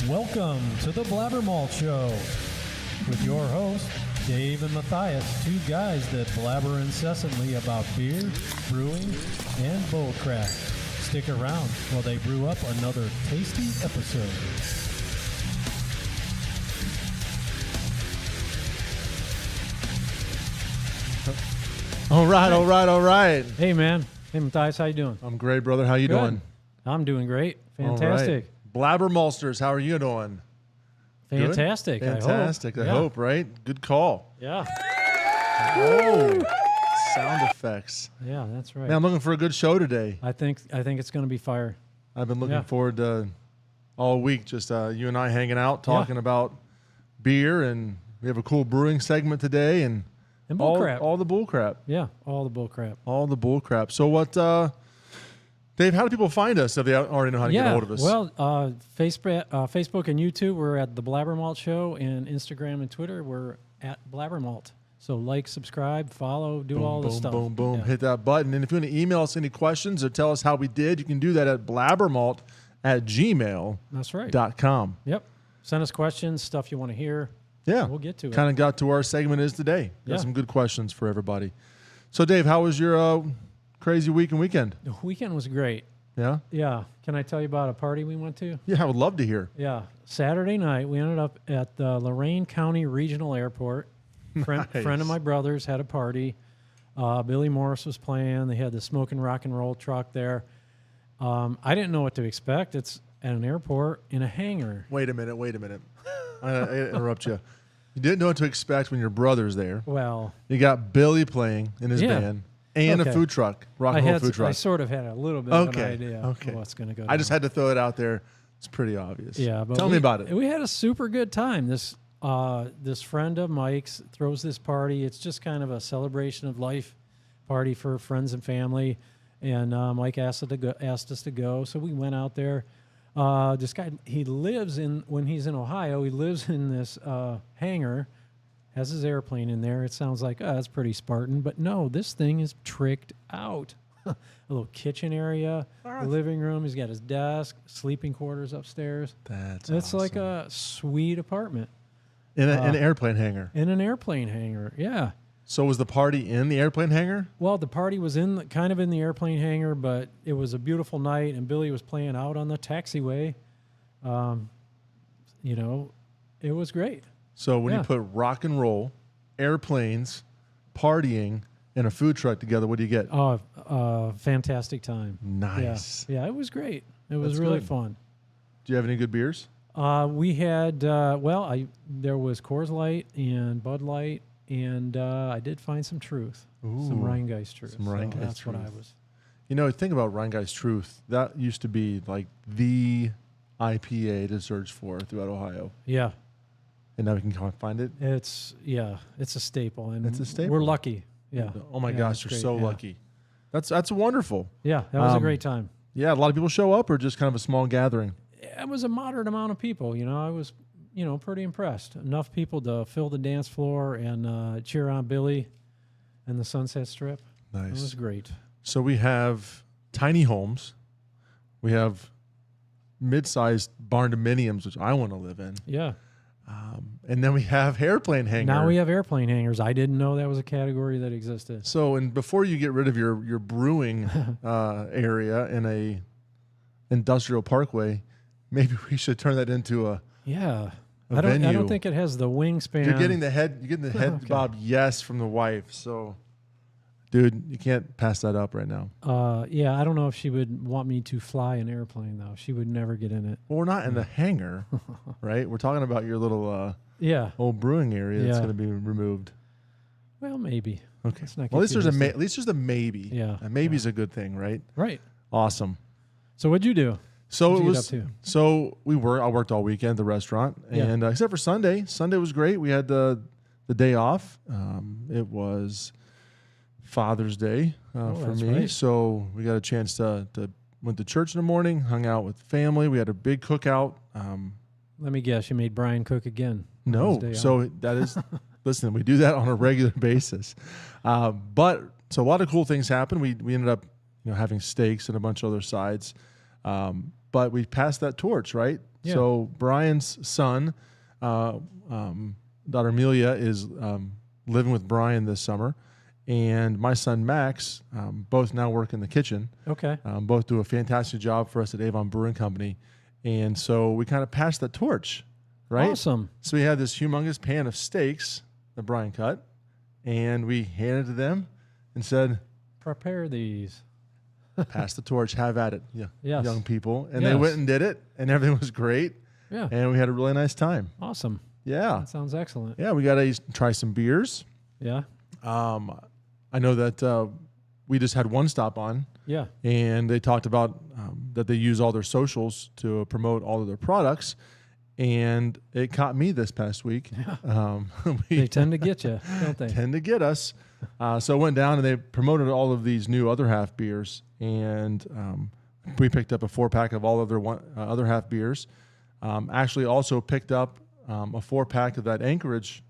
Welcome to the Blabbermalt Show with your hosts, Dave and Mathias, two guys that blabber incessantly about beer, brewing, and bullcrap. Stick around while they brew up another tasty episode. All right. Hey, man. Hey, Mathias, how you doing? I'm great, brother. How you Good. doing? I'm doing great. All Fantastic. right. Blabbermalsters, how are you doing? Fantastic. Good? Fantastic. I I hope, right? Good call. Yeah. Oh, sound effects. Yeah, that's right. Man, I'm looking for a good show today. I think it's going to be fire. I've been looking Yeah. forward to all week, just you and I hanging out, talking about beer, and we have a cool brewing segment today, and bullcrap. all the bullcrap. Yeah, all the bullcrap. All the bullcrap. So what, Dave, how do people find us if they already know how to get a hold of us? Well, Facebook and YouTube, we're at the Blabbermalt Show, and Instagram and Twitter, we're at Blabbermalt. So like, subscribe, follow, do all this stuff. Boom. Yeah. Hit that button. And if you want to email us any questions or tell us how we did, you can do that at blabbermalt@gmail.com. That's right. Yep. Send us questions, stuff you want to hear. Yeah. We'll get to it. Kind of got to where our segment is today. Got Yeah. some good questions for everybody. So, Dave, how was your crazy week and weekend? The weekend was great. Yeah? Yeah. Can I tell you about a party we went to? Yeah, I would love to hear. Yeah. Saturday night, we ended up at the Lorain County Regional Airport. Friend of my brother's had a party. Billy Morris was playing. They had the smoking rock and roll truck there. I didn't know what to expect. It's at an airport in a hangar. Wait a minute. I interrupt you. You didn't know what to expect when your brother's there. Well, You got Billy playing in his band and a food truck, rock and roll food truck. I sort of had a little bit of an idea of what's going to go down. I just had to throw it out there. It's pretty obvious. Yeah, but Tell me about it. We had a super good time. This friend of Mike's throws this party. It's just kind of a celebration of life party for friends and family. And Mike asked us to go, so we went out there. This guy, when he's in Ohio, he lives in this hangar, has his airplane in there. It sounds like, that's pretty Spartan. But no, this thing is tricked out. A little kitchen area, a living room. He's got his desk, sleeping quarters upstairs. It's awesome. Like a sweet apartment. In an airplane hangar. In an airplane hangar, yeah. So was the party in the airplane hangar? Well, the party was kind of in the airplane hangar, but it was a beautiful night, and Billy was playing out on the taxiway. It was great. So when you put rock and roll, airplanes, partying, and a food truck together, what do you get? Fantastic time. Nice. Yeah, it was great. It was really fun. Do you have any good beers? We had, there was Coors Light and Bud Light, and I did find some Truth. Some Rheingeist Truth. That's Truth. what I was. Think about Rheingeist Truth. That used to be like the IPA to search for throughout Ohio. Yeah. And now we can find it? It's a staple. And it's a staple. We're lucky. Yeah. Oh, my gosh, you're so lucky. That's wonderful. Yeah, that was a great time. Yeah, a lot of people show up or just kind of a small gathering? It was a moderate amount of people. I was, pretty impressed. Enough people to fill the dance floor and cheer on Billy and the Sunset Strip. Nice. It was great. So we have tiny homes. We have mid-sized barn-dominiums, which I want to live in. Yeah. And then we have airplane hangars. Now we have airplane hangars. I didn't know that was a category that existed. So, and before you get rid of your brewing area in a industrial parkway, maybe we should turn that into a venue. I don't think it has the wingspan. You're getting the head bob yes from the wife. So, dude, you can't pass that up right now. I don't know if she would want me to fly an airplane though. She would never get in it. Well, we're not in the hangar, right? We're talking about your little old brewing area that's going to be removed. Well, maybe. Okay. Well, at least there's a maybe. Yeah. A maybe's a good thing, right? Right. Awesome. So what'd you do? I worked all weekend at the restaurant, and except for Sunday. Sunday was great. We had the day off. It was Father's Day for me, right. So we got a chance to went to church in the morning, hung out with family. We had a big cookout. Let me guess, you made Brian cook again. No, so that is. Listen, we do that on a regular basis, but so a lot of cool things happened. We ended up having steaks and a bunch of other sides. but we passed that torch, right? Yeah. So Brian's son, daughter Amelia, is living with Brian this summer, and my son Max both now work in the kitchen. Okay. Both do a fantastic job for us at Avon Brewing Company, and so we kind of passed that torch, right? Awesome. So we had this humongous pan of steaks that Brian cut, and we handed it to them and said, Prepare these. pass the torch, have at it, Yes. young people. And they Yes. went and did it, and everything was great, Yeah. and we had a really nice time. Awesome. Yeah. That sounds excellent. Yeah, we got to try some beers. Yeah. I know that we just had One Stop on, Yeah. and they talked about that they use all their socials to promote all of their products, and it caught me this past week. Yeah. We They tend to get you, don't they? tend to get us. So I went down and they promoted all of these new other half beers, and we picked up a 4-pack of all of their other half beers. Actually, also picked up a 4-pack of that Anchorage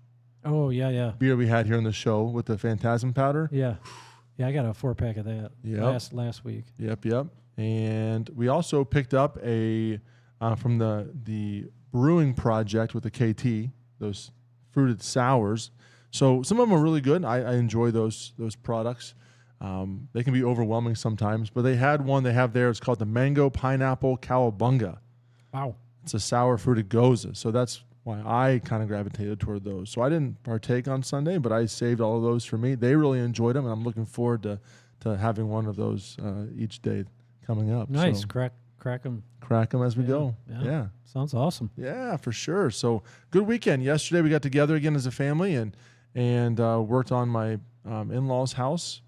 Oh, yeah. beer we had here on the show with the Phantasm powder. Yeah. Yeah, I got a 4-pack of that Yep. last week. Yep. And we also picked up a from the brewing project with the KT, those fruited sours. So some of them are really good. I enjoy those products. They can be overwhelming sometimes, but they had one they have there. It's called the Mango Pineapple Cowabunga. Wow. It's a sour fruited goza. So that's why I kind of gravitated toward those. So I didn't partake on Sunday, but I saved all of those for me. They really enjoyed them, and I'm looking forward to having one of those each day coming up. Nice. So Crack them. crack them as we go. Yeah. Yeah. Sounds awesome. Yeah, for sure. So good weekend. Yesterday we got together again as a family and worked on my in-laws' house.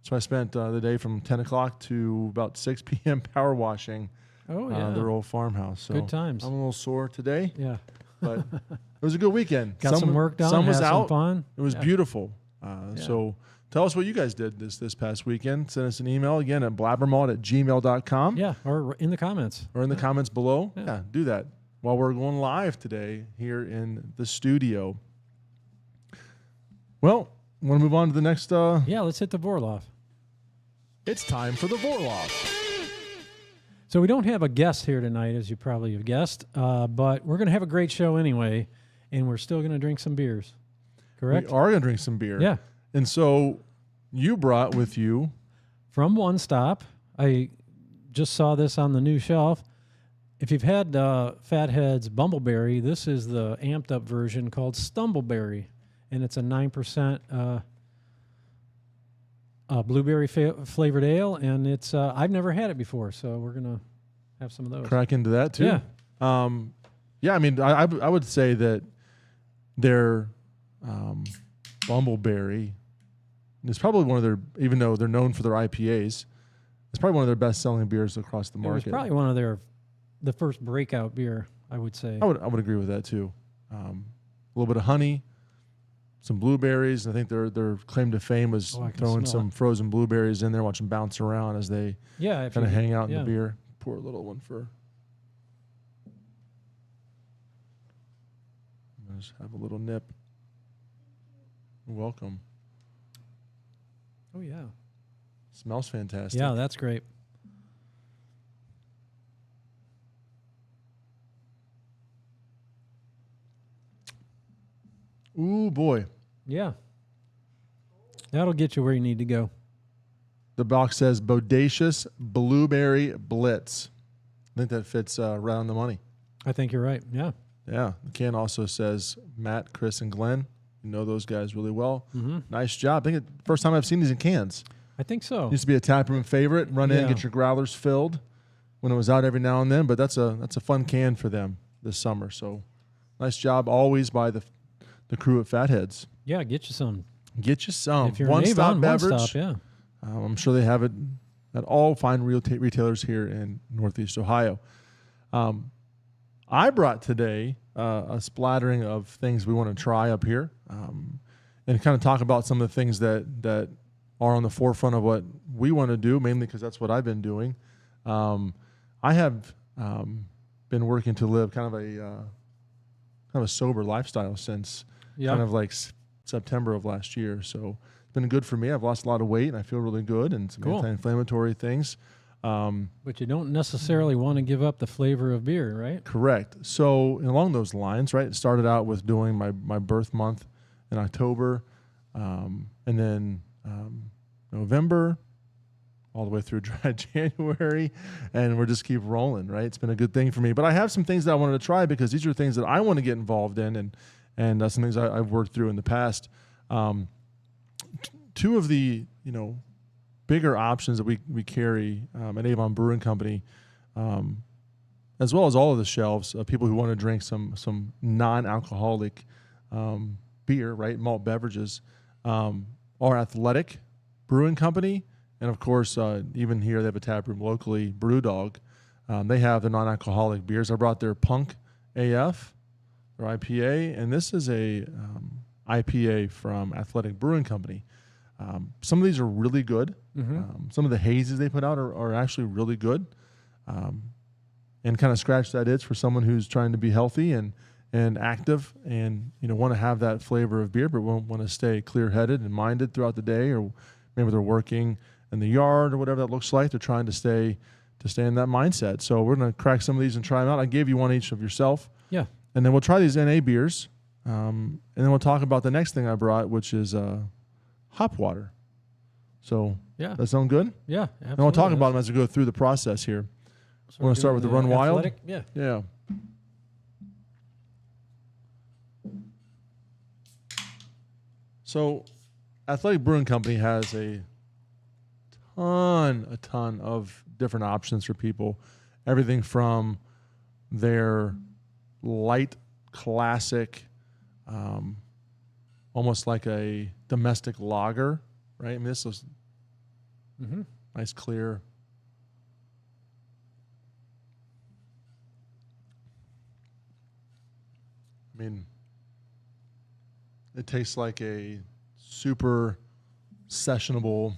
So I spent the day from 10 o'clock to about 6 p.m. power washing Oh, yeah. their old farmhouse. So Good times. I'm a little sore today, Yeah. but it was a good weekend. Got some work done. Sun was had out. Some fun. It was Yeah. beautiful. So tell us what you guys did this past weekend. Send us an email again at blabbermalt@gmail.com. Yeah, or in the comments. Or in the comments below. Yeah. Yeah, do that while we're going live today here in the studio. Well, want to move on to the next? Yeah, let's hit the Vorloff. It's time for the Vorloff. So we don't have a guest here tonight, as you probably have guessed, but we're going to have a great show anyway, and we're still going to drink some beers. Correct? We are going to drink some beer. Yeah. And so you brought with you. From One Stop. I just saw this on the new shelf. If you've had Fathead's Bumbleberry, this is the amped up version called Stumbleberry, and it's a 9% blueberry flavored ale, and it's I've never had it before, so we're gonna have some of those. Crack into that too. Yeah. Yeah, I mean, I would say that their Bumbleberry is probably one of their, even though they're known for their IPAs, it's probably one of their best selling beers across the It was market. probably one of the first breakout beer, I would say. I would agree with that too. A little bit of honey, some blueberries. I think their claim to fame was I can throwing smell some frozen blueberries in there, watch them bounce around as they Yeah, if kind of you- hang out in yeah. the beer. Pour a little one for. Just have a little nip. Welcome. Oh yeah. Smells fantastic. Yeah, that's great. Ooh boy. Yeah. That'll get you where you need to go. The box says Bodacious Blueberry Blitz. I think that fits right on the money. I think you're right. Yeah. Yeah. The can also says Matt, Chris, and Glenn. You know those guys really well. Mm-hmm. Nice job. I think it's the first time I've seen these in cans. I think so. Used to be a taproom favorite. Run in, Yeah. get your growlers filled when it was out every now and then. But that's a fun can for them this summer. So nice job always by the crew at Fatheads. Yeah, get you some. Get you some. If you're One in stop Avon, beverage. One Stop, yeah. I'm sure they have it at all fine retailers here in Northeast Ohio. I brought today a splattering of things we want to try up here and kind of talk about some of the things that are on the forefront of what we want to do, mainly because that's what I've been doing. I have been working to live kind of a sober lifestyle since kind of like September of last year. So it's been good for me. I've lost a lot of weight and I feel really good, and some Cool. anti-inflammatory things. But you don't necessarily want to give up the flavor of beer, right? Correct. So along those lines, right, it started out with doing my birth month in October, and then November, all the way through dry January, and we're just keep rolling, right? It's been a good thing for me. But I have some things that I wanted to try because these are things that I want to get involved in, and some things I've worked through in the past. Two of the bigger options that we carry at Avon Brewing Company, as well as all of the shelves of people who want to drink some non-alcoholic beer, right, malt beverages, are Athletic Brewing Company, and of course, even here they have a tap room locally, Brewdog. They have the non-alcoholic beers. I brought their Punk AF, their IPA, and this is a IPA from Athletic Brewing Company. Some of these are really good. Mm-hmm. Some of the hazes they put out are actually really good, and kind of scratch that itch for someone who's trying to be healthy and active and want to have that flavor of beer, but want to stay clear-headed and minded throughout the day, or maybe they're working in the yard or whatever that looks like. They're trying to stay in that mindset. So we're going to crack some of these and try them out. I gave you one each of yourself. Yeah. And then we'll try these NA beers, and then we'll talk about the next thing I brought, which is hop water. So Yeah. that sound good? Yeah, absolutely. And we'll talk about them as we go through the process here. So We're going to start with the Run Wild. Athletic? Yeah. Yeah. So Athletic Brewing Company has a ton of different options for people. Everything from their light classic, almost like a domestic lager, right? I mean, this is nice, clear. I mean, it tastes like a super sessionable,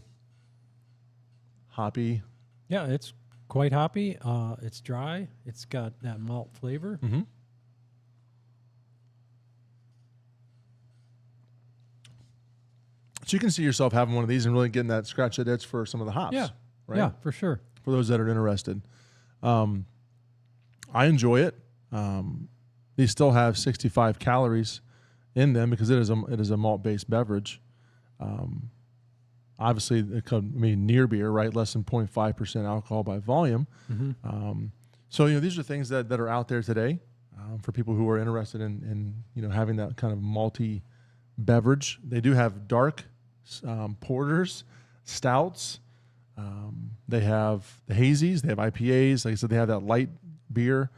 hoppy. Yeah, it's quite hoppy. It's dry. It's got that malt flavor. Mm-hmm. So you can see yourself having one of these and really getting that scratch that itch for some of the hops. Yeah. Right? Yeah, for sure. For those that are interested. I enjoy it. These still have 65 calories in them because it is a malt-based beverage. Obviously, it could mean near beer, right? Less than 0.5% alcohol by volume. Mm-hmm. So these are things that are out there today for people who are interested in having that kind of malty beverage. They do have dark porters, stouts. They have the hazies. They have IPAs. Like I said, they have that light beer,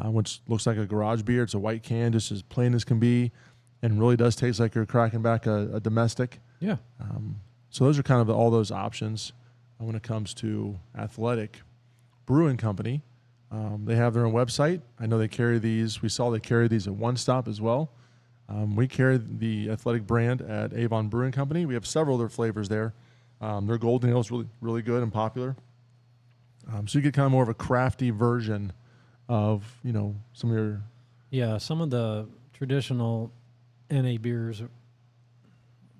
which looks like a garage beer. It's a white can, just as plain as can be, and really does taste like you're cracking back a domestic. Yeah. So those are kind of all those options when it comes to Athletic Brewing Company. They have their own website. I know they carry these. We saw they carry these at One Stop as well. We carry the Athletic brand at Avon Brewing Company. We have several of their flavors there. Their Golden Ale is really, really good and popular. So you get kind of more of a crafty version of, some of your... Yeah, some of the traditional NA beers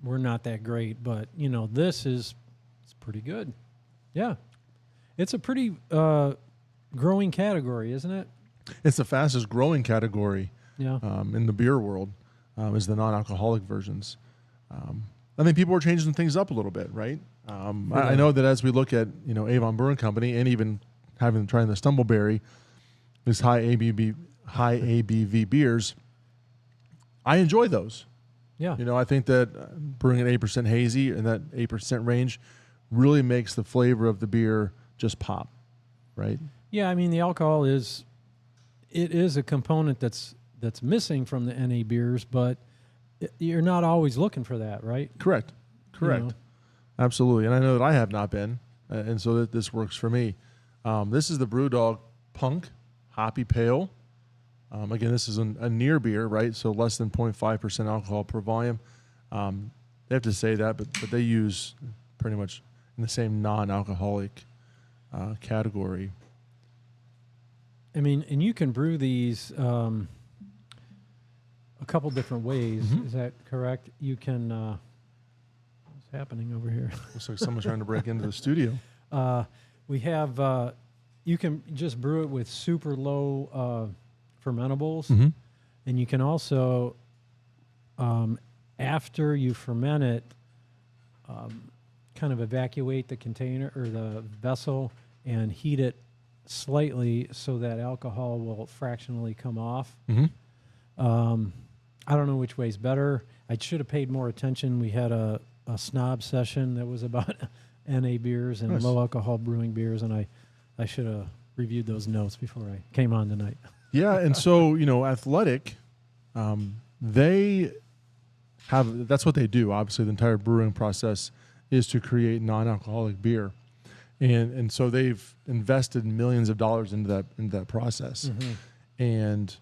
were not that great, but, this is it's pretty good. Yeah. It's a pretty growing category, isn't it? It's the fastest growing category Yeah. in the beer world, is the non-alcoholic versions. I think people are changing things up a little bit, right? I know that as we look at, Avon Brewing Company and even trying the Stumbleberry, these high ABV beers, I enjoy those. Yeah. I think that brewing an 8% hazy in that 8% range really makes the flavor of the beer just pop, right? Yeah, I mean, the alcohol is a component that's missing from the NA beers, but you're not always looking for that, right? Correct. Absolutely. And I know that I have not been, and so that this works for me. This is the Brewdog Punk Hoppy Pale. Again, this is a near beer, right? So less than 0.5% alcohol per volume. They have to say that, but they use pretty much in the same non-alcoholic category. I mean, and you can brew these a couple different ways. Mm-hmm. Is that correct? You can... what's happening over here? Looks like someone's trying to break into the studio. We have, you can just brew it with super low fermentables. Mm-hmm. And you can also, after you ferment it, kind of evacuate the container or the vessel and heat it slightly so that alcohol will fractionally come off. Mm-hmm. I don't know which way's better. I should have paid more attention. We had a snob session that was about NA beers and Nice. low alcohol brewing beers, and I should have reviewed those notes before I came on tonight. Yeah, and so Athletic, they have that's what they do. Obviously, the entire brewing process is to create non-alcoholic beer, and so they've invested millions of dollars into that process, and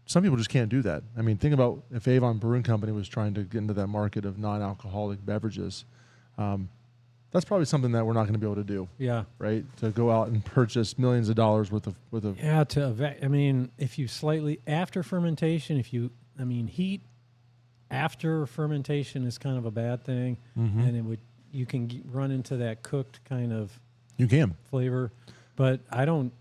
some people just can't do that. I mean, think about if Avon Brewing Company was trying to get into that market of non-alcoholic beverages. That's probably something that we're not going to be able to do. Yeah. Right? To go out and purchase millions of dollars worth of Yeah, I mean, if you slightly after fermentation, heat after fermentation is kind of a bad thing, and you can run into that cooked kind of flavor, but I don't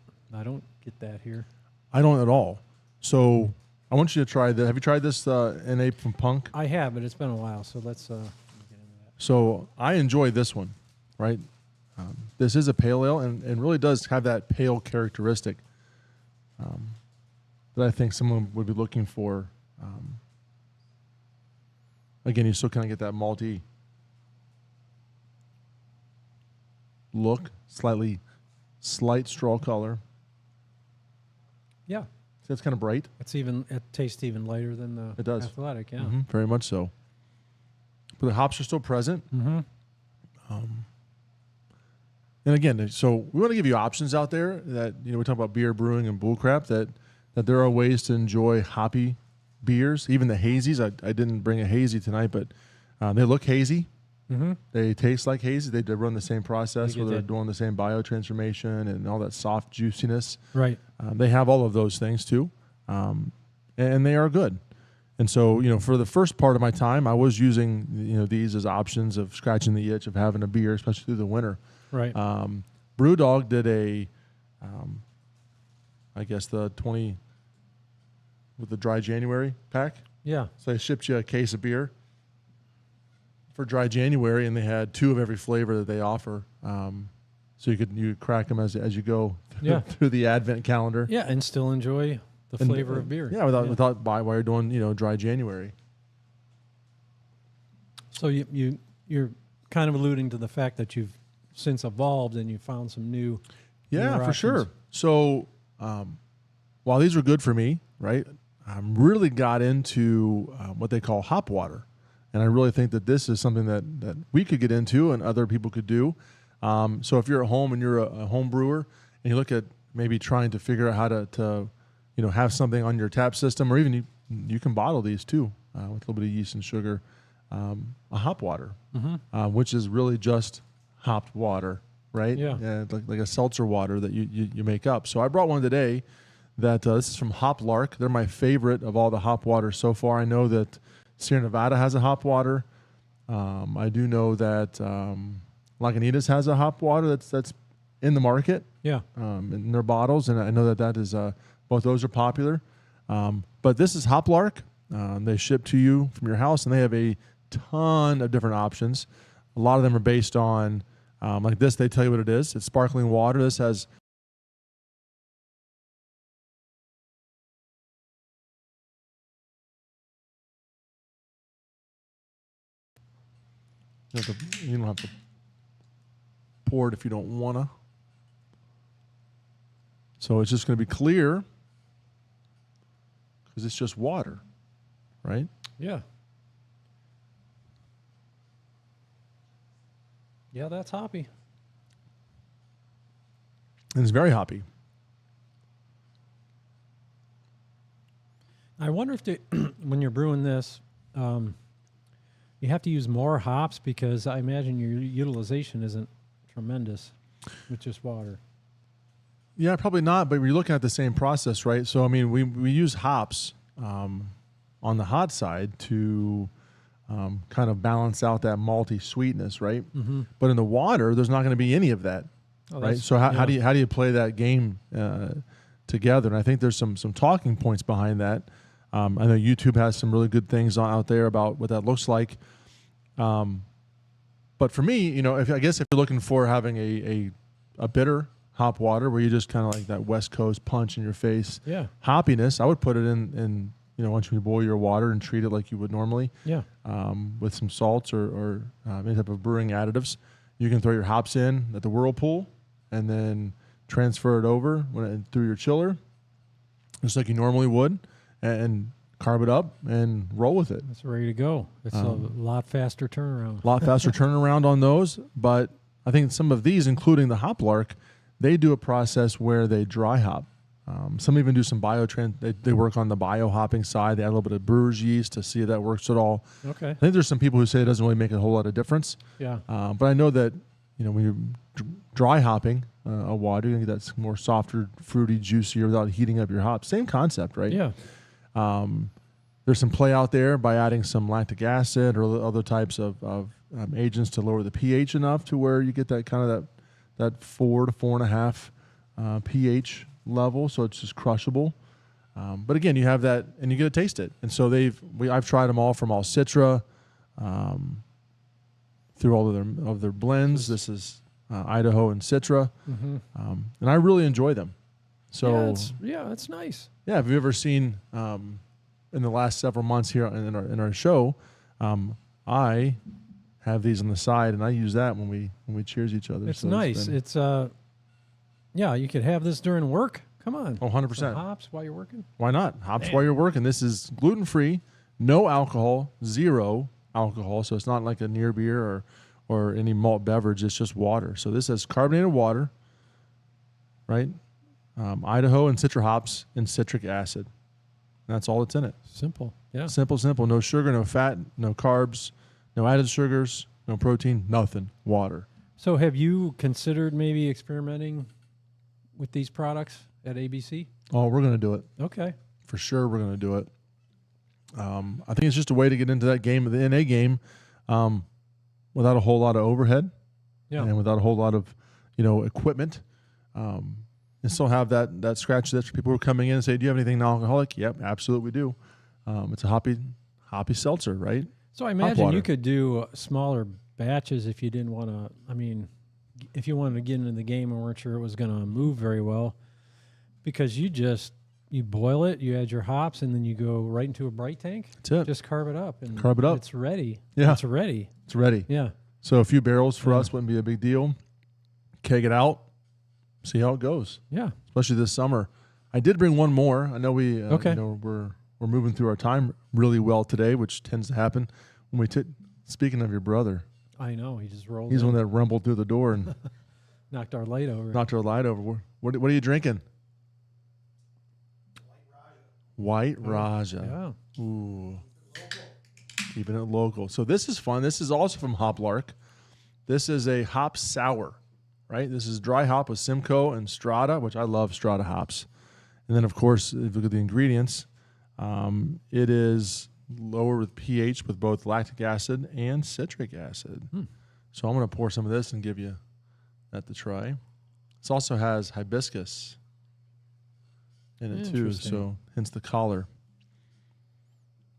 get that here. I don't at all. So I want you to try that. Have you tried this NA from Punk? I have, but it's been a while, so let's get into that. So I enjoy this one, right? This is a pale ale and really does have that pale characteristic that I think someone would be looking for. Again, you still kind of get that malty look, slight straw color. Yeah. See, it's kind of bright. It tastes even lighter than the It does. Athletic, yeah. Mm-hmm, very much so. But the hops are still present. Mm-hmm. And again, so we want to give you options out there that, we talk about beer, brewing, and bullcrap, that there are ways to enjoy hoppy beers, even the hazies. I didn't bring a hazy tonight, but they look hazy. Mm-hmm. They taste like hazy. They run the same process where they're did. doing the same biotransformation and all that soft juiciness. Right. They have all of those things too, and they are good. And so, for the first part of my time, I was using, these as options of scratching the itch of having a beer, especially through the winter. Right. Brewdog did I guess the 20 with the dry January pack. Yeah. So they shipped you a case of beer for dry January, and they had 2 of every flavor that they offer. So you could crack them as you go through the Advent calendar. Yeah, and still enjoy the flavor of beer. Yeah, without while you're doing dry January. So you're kind of alluding to the fact that you've since evolved and you found some new. Yeah, newer for options. sure. So while these are good for me, right, I really got into what they call hop water. And I really think that this is something that we could get into and other people could do. So if you're at home and you're a home brewer and you look at maybe trying to figure out how to have something on your tap system, or even you can bottle these too with a little bit of yeast and sugar, a hop water, which is really just hopped water, right? Yeah. Like a seltzer water that you make up. So I brought one today that this is from Hop Lark. They're my favorite of all the hop waters so far. I know that Sierra Nevada has a hop water. I do know that Lagunitas has a hop water that's in the market. Yeah. In their bottles, and I know that is both those are popular. But this is Hop Lark. They ship to you from your house, and they have a ton of different options. A lot of them are based on like this. They tell you what it is. It's sparkling water. This has you don't have to pour it if you don't want to. So it's just going to be clear because it's just water, right? Yeah. Yeah, that's hoppy. And it's very hoppy. I wonder if when you're brewing this, you have to use more hops because I imagine your utilization isn't tremendous with just water. Yeah, probably not, but we're looking at the same process, right? So, I mean, we use hops on the hot side to kind of balance out that malty sweetness, right? Mm-hmm. But in the water, there's not going to be any of that, right? So how do you play that game together? And I think there's some talking points behind that. I know YouTube has some really good things out there about what that looks like. But for me, you know, if you're looking for having a bitter hop water where you just kind of like that West Coast punch in your face hoppiness, I would put it in you know, once you boil your water and treat it like you would normally, with some salts or any type of brewing additives. You can throw your hops in at the whirlpool and then transfer it over through your chiller, just like you normally would, and carb it up and roll with it. It's ready to go. It's a lot faster turnaround. A lot faster turnaround on those, but I think some of these, including the Hop Lark, they do a process where they dry hop. Some even do some they work on the bio hopping side. They add a little bit of brewer's yeast to see if that works at all. Okay. I think there's some people who say it doesn't really make a whole lot of difference. Yeah. But I know that, you know, when you're dry hopping a water, you're going to get that more softer, fruity, juicier without heating up your hops. Same concept, right? Yeah. There's some play out there by adding some lactic acid or other types of agents to lower the pH enough to where you get that kind of that 4 to 4.5 pH level, so it's just crushable. But again, you have that, and you get to taste it. And so I've tried them all from all Citra through all of their blends. This is Idaho and Citra, and I really enjoy them. So it's nice. Yeah, have you ever seen in the last several months here in our show? I have these on the side, and I use that when we cheers each other. It's nice. It's you could have this during work. Come on. Oh, 100%. Some hops while you're working. Why not? Hops while you're working. This is gluten-free, no alcohol, 0 alcohol. So it's not like a near beer or any malt beverage. It's just water. So this has carbonated water, right? Idaho and Citra hops and citric acid. And that's all that's in it. Simple. Yeah. Simple. No sugar, no fat, no carbs, no added sugars, no protein, nothing. Water. So have you considered maybe experimenting with these products at ABC? Oh, we're going to do it. Okay. For sure, we're going to do it. I think it's just a way to get into that game, the NA game, without a whole lot of overhead, and without a whole lot of, equipment, and still have that scratch itch. People who are coming in and say, "Do you have anything non-alcoholic?" Yep, absolutely, we do. It's a hoppy seltzer, right? So I imagine you could do smaller batches if you didn't want to. I mean, if you wanted to get into the game and weren't sure it was going to move very well, because you boil it, you add your hops, and then you go right into a bright tank. That's it. Just carb it up. And carb it up. It's ready. Yeah. It's ready. It's ready. Yeah. So a few barrels for us wouldn't be a big deal. Keg it out. See how it goes. Yeah. Especially this summer. I did bring one more. I know we're moving through our time really well today, which tends to happen when speaking of your brother. I know. He just rolled. He's the one that rumbled through the door and knocked our light over. What are you drinking? White Raja. Yeah. Ooh. Keeping it local. So this is fun. This is also from Hop Lark. This is a hop sour, right? This is dry hop with Simcoe and Strata, which I love Strata hops. And then, of course, if you look at the ingredients, it is lower with pH with both lactic acid and citric acid. So I'm going to pour some of this and give you that to try. This also has hibiscus in it too, so hence the collar.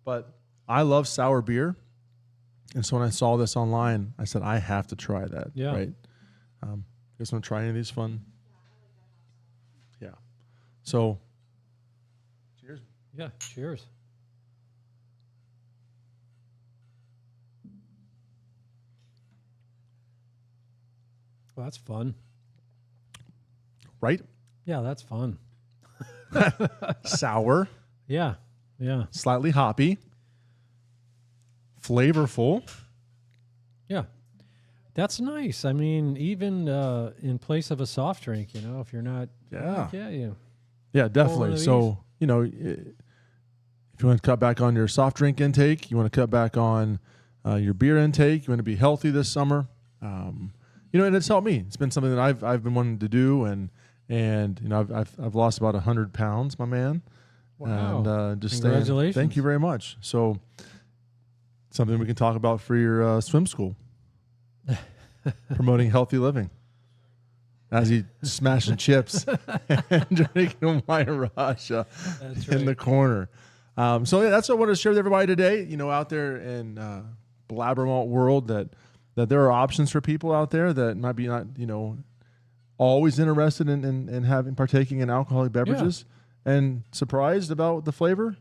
But I love sour beer, and so when I saw this online, I said I have to try that. Yeah. Right. You guys want to try any of these fun? Yeah. So, cheers. Yeah. Cheers. Well, that's fun. Right? Yeah, that's fun. Sour. Yeah. Yeah. Slightly hoppy. Flavorful. Yeah. That's nice. I mean, even in place of a soft drink, if you're not. Yeah. Yeah, definitely. So, if you want to cut back on your soft drink intake, you want to cut back on your beer intake, you want to be healthy this summer, and it's helped me. It's been something that I've been wanting to do, and I've lost about 100 pounds, my man. Wow. And congratulations. Thank you very much. So Something we can talk about for your swim school. Promoting healthy living. As he smashing chips and drinking White Russia in the corner. So yeah, that's what I wanted to share with everybody today. Out there in Blabbermalt world, that there are options for people out there that might be not always interested in partaking in alcoholic beverages, and surprised about the flavor.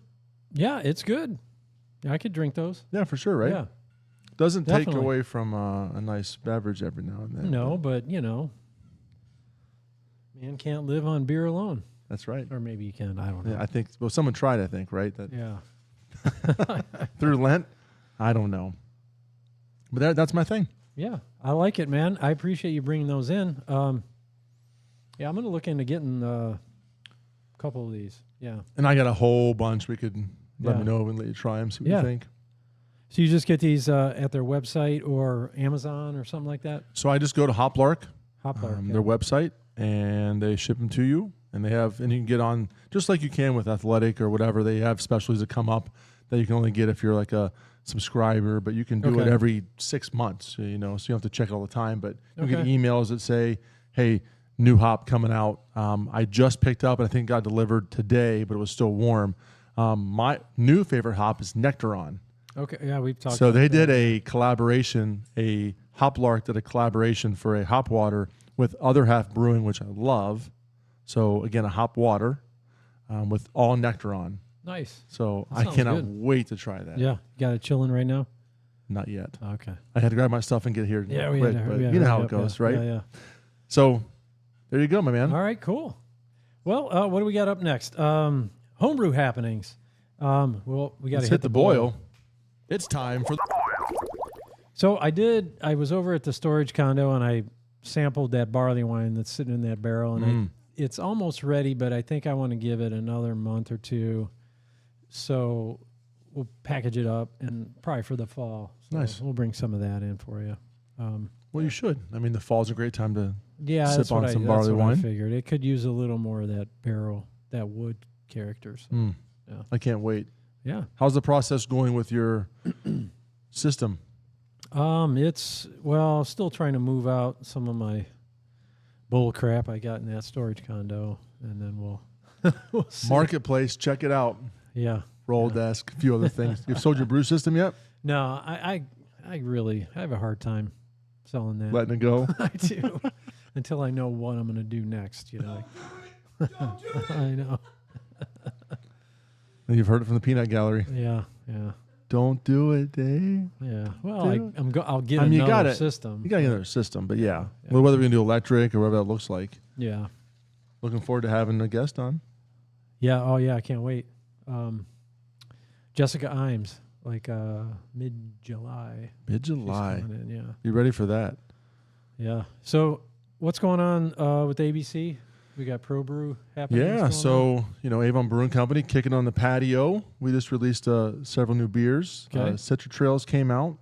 Yeah, it's good. I could drink those. Yeah, for sure, right? Yeah, doesn't definitely take away from a nice beverage every now and then. No, but man can't live on beer alone. That's right. Or maybe you can. I don't know. Yeah, I think. Well, someone tried. I think, right? Yeah. Through Lent, I don't know. But that's my thing. Yeah, I like it, man. I appreciate you bringing those in. Yeah, I'm going to look into getting a couple of these. Yeah. And I got a whole bunch. We could let me know and let you try them, see what you think. So you just get these at their website or Amazon or something like that? So I just go to Hoplark, Hoplark, their website, and they ship them to you. And you can get on, just like you can with Athletic or whatever. They have specialties that come up that you can only get if you're like a subscriber, but you can do it every 6 months, so you don't have to check it all the time. But you get emails that say, hey, new hop coming out. I just picked up, and I think got delivered today, but it was still warm. My new favorite hop is Nectaron. Okay, yeah, we've talked So about they that. did a collaboration, Hoplark did a collaboration for a hop water with Other Half Brewing, which I love. So again, a hop water with all Nectaron. Nice. So That I sounds cannot good. wait to try that. Yeah, you got it chilling right now? Not yet. Okay. I had to grab my stuff and get here quick, but you know how it goes, right? Yeah. So there you go, my man. All right, cool. Well, what do we got up next? Homebrew happenings. Well, we got to hit the boil. It's time for the So I was over at the storage condo and I sampled that barley wine that's sitting in that barrel, and it's almost ready, but I think I want to give it another month or two. So we'll package it up and probably for the fall. So Nice. We'll bring some of that in for you. Well, you should. I mean, the fall's a great time to That's sip on what some that's barley what I wine. figured it could use a little more of that barrel, that wood character. So, yeah. I can't wait. Yeah. How's the process going with your system? It's still trying to move out some of my bull crap I got in that storage condo, and then we'll see. Marketplace, check it out. Yeah. Desk, a few other things. You've sold your brew system yet? No, I really have a hard time selling that. Letting it go? I do. Until I know what I'm going to do next, I know. And you've heard it from the peanut gallery. Yeah. Don't do it, Dave. Yeah. Well, I'll get you got another it. system. You got another system, but yeah. Well, whether we can do electric or whatever that looks like. Yeah. Looking forward to having a guest on. Yeah. Oh, yeah. I can't wait. Jessica Imes, like mid-July. Mid-July. She's coming in, yeah. You ready for that? Yeah. So what's going on with ABC? We got Pro Brew happening. Yeah, so, Avon Brewing Company kicking on the patio. We just released several new beers. Okay. Citra Trails came out,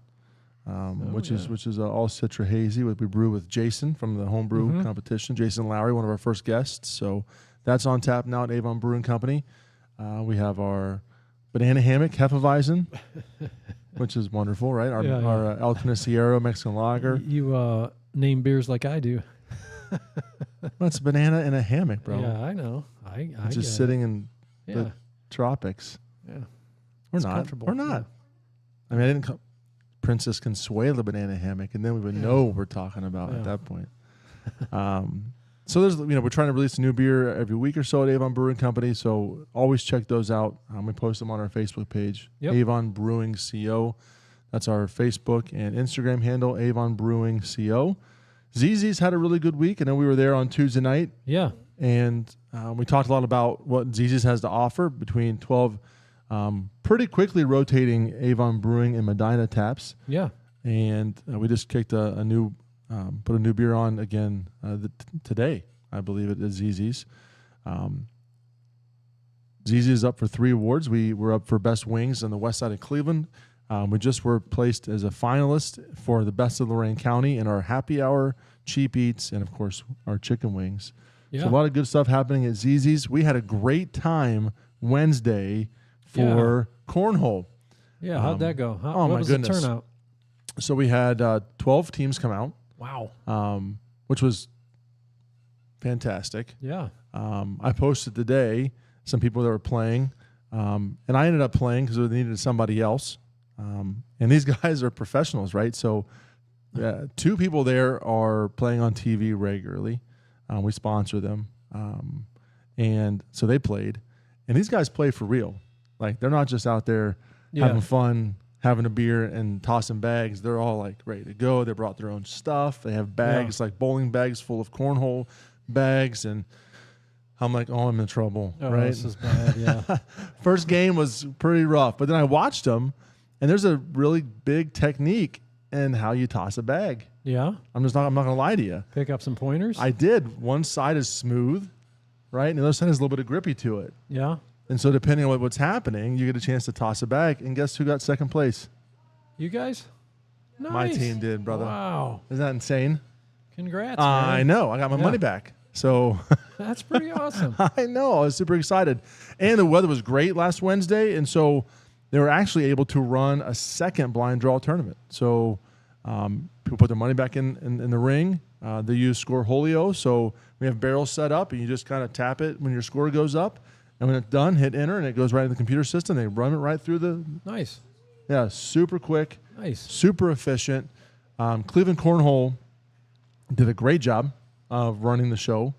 which is all Citra Hazy. We brew with Jason from the homebrew competition. Jason Lowry, one of our first guests. So that's on tap now at Avon Brewing Company. We have our Banana Hammock Hefeweizen, which is wonderful, right? Our El Conociero Mexican Lager. You name beers like I do. Well, it's a banana in a hammock, bro. Yeah, I know. I just sitting in the tropics. Yeah. Or It's not. comfortable. Or not. I mean, I didn't call Princess Consuela banana hammock, and then we would know what we're talking about at that point. So there's, we're trying to release a new beer every week or so at Avon Brewing Company. So always check those out. We post them on our Facebook page, Avon Brewing CO. That's our Facebook and Instagram handle, Avon Brewing CO. ZZ's had a really good week. I know we were there on Tuesday night. Yeah. And we talked a lot about what ZZ's has to offer between 12 pretty quickly rotating Avon Brewing and Medina taps. Yeah. And we just kicked a new, put a new beer on again today, I believe it is ZZ's. ZZ is up for 3 awards. We were up for Best Wings on the west side of Cleveland. We just were placed as a finalist for the Best of Lorain County in our happy hour, cheap eats, and, of course, our chicken wings. Yeah. So a lot of good stuff happening at ZZ's. We had a great time Wednesday for cornhole. Yeah, how'd that go? Oh, what my was goodness. the turnout? So we had 12 teams come out, Wow. which was fantastic. Yeah. I posted today some people that were playing, and I ended up playing because they needed somebody else. And these guys are professionals, right? So 2 people there are playing on TV regularly. We sponsor them. And so they played. And these guys play for real. Like, they're not just out there having fun, having a beer and tossing bags. They're all, like, ready to go. They brought their own stuff. They have bags, like bowling bags full of cornhole bags. And I'm like, oh, I'm in trouble, right? This is bad, yeah. First game was pretty rough. But then I watched them, and there's a really big technique in how you toss a bag. Yeah? I'm not going to lie to you. Pick up some pointers? I did. One side is smooth, right? And the other side has a little bit of grippy to it. Yeah? And so depending on what's happening, you get a chance to toss a bag. And guess who got second place? You guys? Nice. My team did, brother. Wow. Isn't that insane? Congrats, I man. know. I got my money back. So That's pretty awesome. I know. I was super excited. And the weather was great last Wednesday. And so they were actually able to run a second blind draw tournament. So people put their money back in the ring. They use Scoreholio. So we have barrels set up, and you just kind of tap it when your score goes up. And when it's done, hit enter, and it goes right in the computer system. They run it right through the... Nice. Yeah, super quick. Nice. Super efficient. Cleveland Cornhole did a great job of running the show,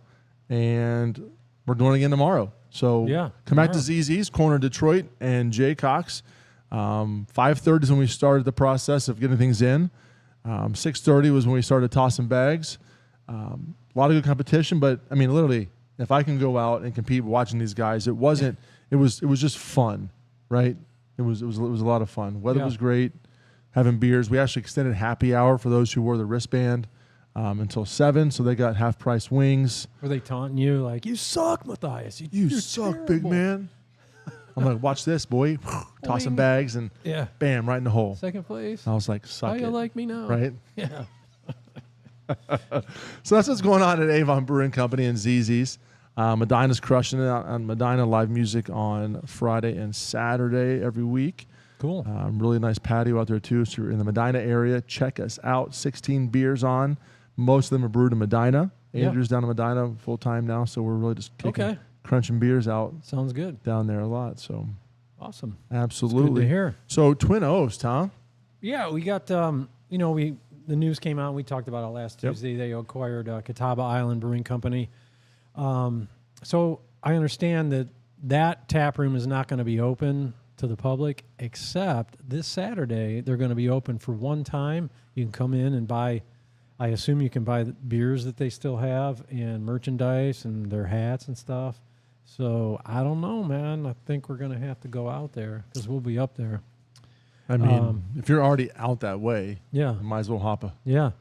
and we're doing it again tomorrow. So come back to ZZ's, Corner Detroit, and Jay Cox. 5:30 is when we started the process of getting things in. 6:30 was when we started tossing bags. A lot of good competition, but I mean, literally, if I can go out and compete watching these guys, it wasn't. It was just fun, right? It was a lot of fun. Weather was great. Having beers. We actually extended happy hour for those who wore the wristband until 7, so they got half price wings. Were they taunting you like, you suck, Mathias? You suck, terrible. Big man. I'm like, watch this, boy. Tossing bags and bam, right in the hole. Second place. I was like, suck it. How you like me now? Right? Yeah. So that's what's going on at Avon Brewing Company and ZZ's. Medina's crushing it on Medina live music on Friday and Saturday every week. Cool. Really nice patio out there, too. So you're in the Medina area, check us out. 16 beers on. Most of them are brewed in Medina. Andrew's down in Medina full-time now, so we're really just crunching beers out. Sounds good. Down there a lot. So awesome. Absolutely. It's good to hear. So Twin Oaks, Tom? Yeah, we got, the news came out. We talked about it last Tuesday. They acquired Catawba Island Brewing Company. So I understand that tap room is not going to be open to the public, except this Saturday they're going to be open for one time. You can come in and buy, I assume you can buy the beers that they still have and merchandise and their hats and stuff. So I don't know, man. I think we're going to have to go out there because we'll be up there. I mean, if you're already out that way, you might as well hop a... Yeah.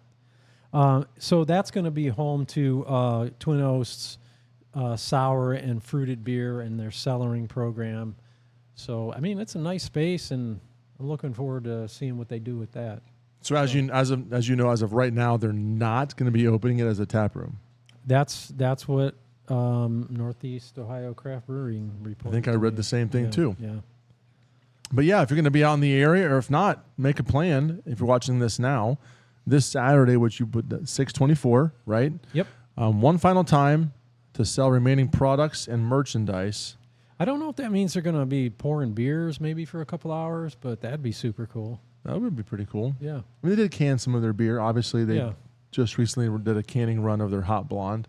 So that's going to be home to Twin Oaks sour and fruited beer and their cellaring program. So, I mean, it's a nice space, and I'm looking forward to seeing what they do with that. So as you know, as of right now, they're not going to be opening it as a tap room. That's what Northeast Ohio Craft Brewing reported. I think I read the same thing too. Yeah. But yeah, if you're going to be out in the area, or if not, make a plan. If you're watching this now, this Saturday, which you put 6/24, right? Yep. One final time to sell remaining products and merchandise. I don't know if that means they're going to be pouring beers maybe for a couple hours, but that'd be super cool. That would be pretty cool. Yeah. I mean, they did can some of their beer. Obviously, they just recently did a canning run of their Hot Blonde.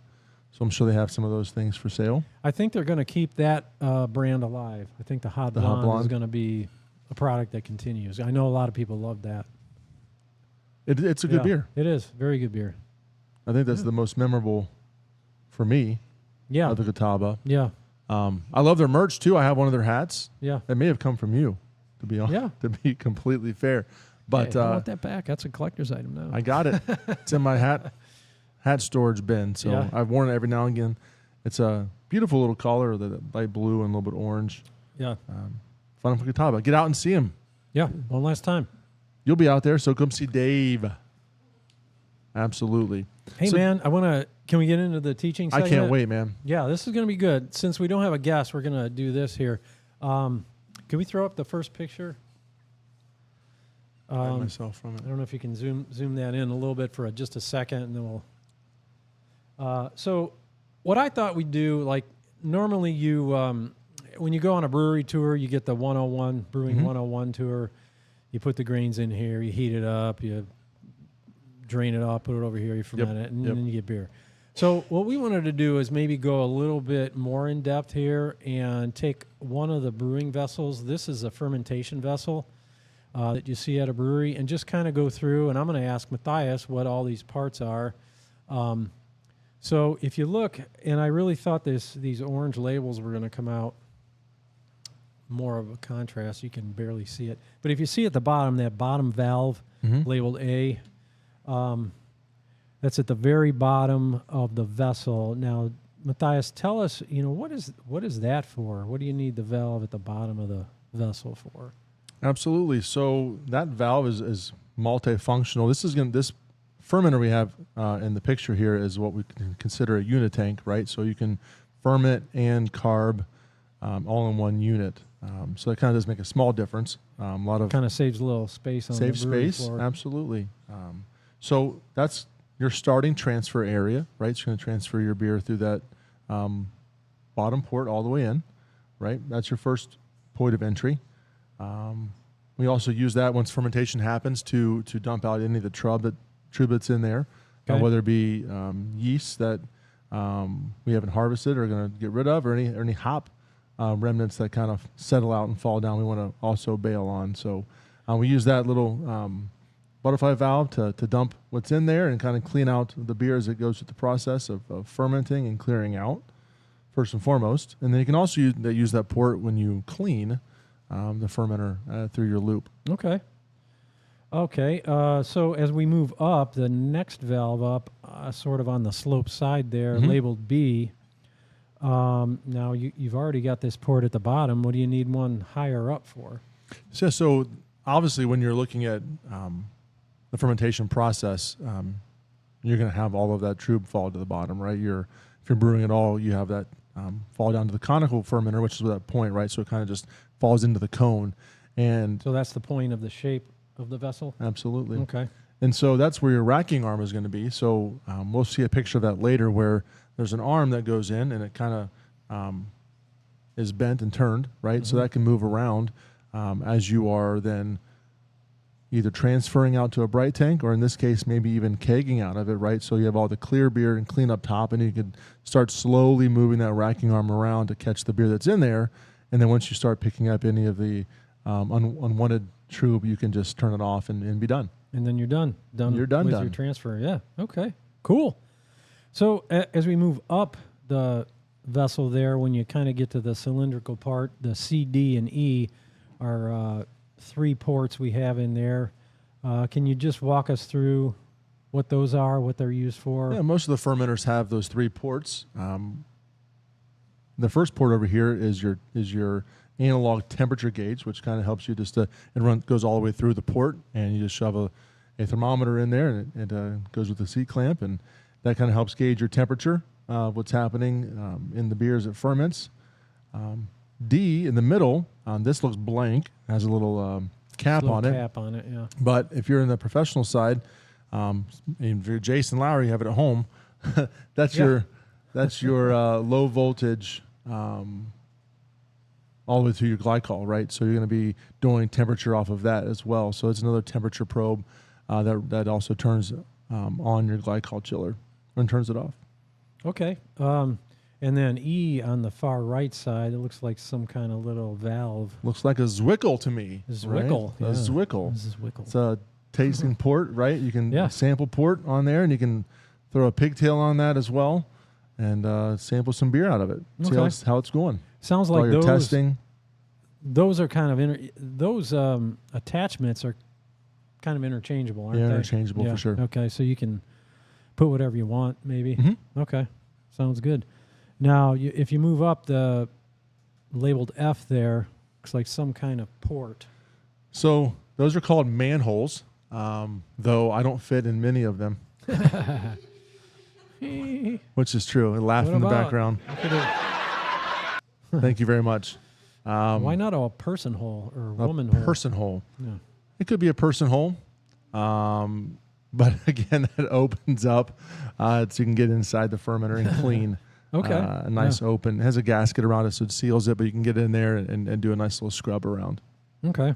So I'm sure they have some of those things for sale. I think they're going to keep that brand alive. I think the Hot Blonde is going to be a product that continues. I know a lot of people love that. It's a good beer. It is. Very good beer. I think that's the most memorable for me of the Catawba. Yeah. I love their merch, too. I have one of their hats. Yeah. It may have come from you, to be honest, to be completely fair. But I want that back. That's a collector's item now. I got it. It's in my hat storage bin. So I've worn it every now and again. It's a beautiful little color, the light blue and a little bit orange. Yeah. Fun for Catawba. Get out and see him. Yeah. One last time. You'll be out there, so come see Dave. Absolutely. Hey, man, can we get into the teaching segment? I can't wait, man. Yeah, this is going to be good. Since we don't have a guest, we're going to do this here. Can we throw up the first picture? Hide myself from it. I don't know if you can zoom that in a little bit for just a second, and then we'll. So, what I thought we'd do, like normally you, when you go on a brewery tour, you get the 101 Brewing 101 tour. You put the grains in here, you heat it up, you drain it off, put it over here, you ferment it, and then you get beer. So what we wanted to do is maybe go a little bit more in depth here and take one of the brewing vessels. This is a fermentation vessel that you see at a brewery, and just kind of go through, and I'm going to ask Mathias what all these parts are. So if you look, and I really thought these orange labels were going to come out more of a contrast. You can barely see it. But if you see at the bottom, that bottom valve labeled A, that's at the very bottom of the vessel. Now, Mathias, tell us, what is that for? What do you need the valve at the bottom of the vessel for? Absolutely. So that valve is multifunctional. This fermenter we have in the picture here is what we can consider a unitank, right? So you can ferment and carb all in one unit. So it kind of does make a small difference. A lot of kind of saves a little space on the brewing floor. Absolutely. So that's your starting transfer area, right? So you're going to transfer your beer through that bottom port all the way in, right? That's your first point of entry. We also use that once fermentation happens to dump out any of the trub that's in there, whether it be yeast that we haven't harvested or going to get rid of, or any hop remnants that kind of settle out and fall down. We want to also bail on. So we use that little butterfly valve to dump what's in there and kind of clean out the beer as it goes through the process of fermenting and clearing out, first and foremost. And then you can also use that port when you clean the fermenter through your loop. Okay. So as we move up, the next valve up, sort of on the slope side there, labeled B. Now you've already got this port at the bottom. What do you need one higher up for? So obviously, when you're looking at the fermentation process, you're going to have all of that trub fall to the bottom, right? If you're brewing at all, you have that fall down to the conical fermenter, which is that point, right? So it kind of just falls into the cone, and so that's the point of the shape of the vessel. Absolutely. Okay. And so that's where your racking arm is going to be. So we'll see a picture of that later, where there's an arm that goes in, and it kind of is bent and turned, right? So that can move around as you are then either transferring out to a bright tank, or in this case, maybe even kegging out of it, right? So you have all the clear beer and clean up top, and you can start slowly moving that racking arm around to catch the beer that's in there. And then once you start picking up any of the unwanted trub, you can just turn it off and be done. And then you're done. You're done with your transfer. Yeah. Okay. Cool. So as we move up the vessel there, when you kind of get to the cylindrical part, the C, D, and E are three ports we have in there. Can you just walk us through what those are, what they're used for? Yeah, most of the fermenters have those three ports. The first port over here is your analog temperature gauge, which kind of helps you just it goes all the way through the port, and you just shove a thermometer in there, and it goes with the C-clamp, and that kind of helps gauge your temperature, what's happening in the beer as it ferments. D in the middle, this looks blank, has a little cap on it. Cap on it, yeah. But if you're in the professional side, if you're Jason Lowry, you have it at home. that's your low voltage. All the way through your glycol, right? So you're going to be doing temperature off of that as well. So it's another temperature probe that also turns on your glycol chiller and turns it off. Okay. And then E on the far right side, it looks like some kind of little valve. Looks like a Zwickle to me. Zwickle. Right? Yeah. A Zwickle. This is Zwickle. It's a tasting port, right? You can sample port on there, and you can throw a pigtail on that as well, and sample some beer out of it. See how it's going. Sounds like those testing. Those are kind of those attachments are kind of interchangeable, aren't they? Interchangeable for sure. Okay, so you can put whatever you want, maybe. Mm-hmm. Okay, sounds good. Now, if you move up the labeled F there, looks like some kind of port. So those are called manholes, though I don't fit in many of them. Which is true. I laugh in the background. Thank you very much. Why not a person hole or woman hole? Person hole. Yeah. It could be a person hole. But again, that opens up so you can get inside the fermenter and clean. Okay. A nice open. It has a gasket around it, so it seals it, but you can get in there and do a nice little scrub around. Okay.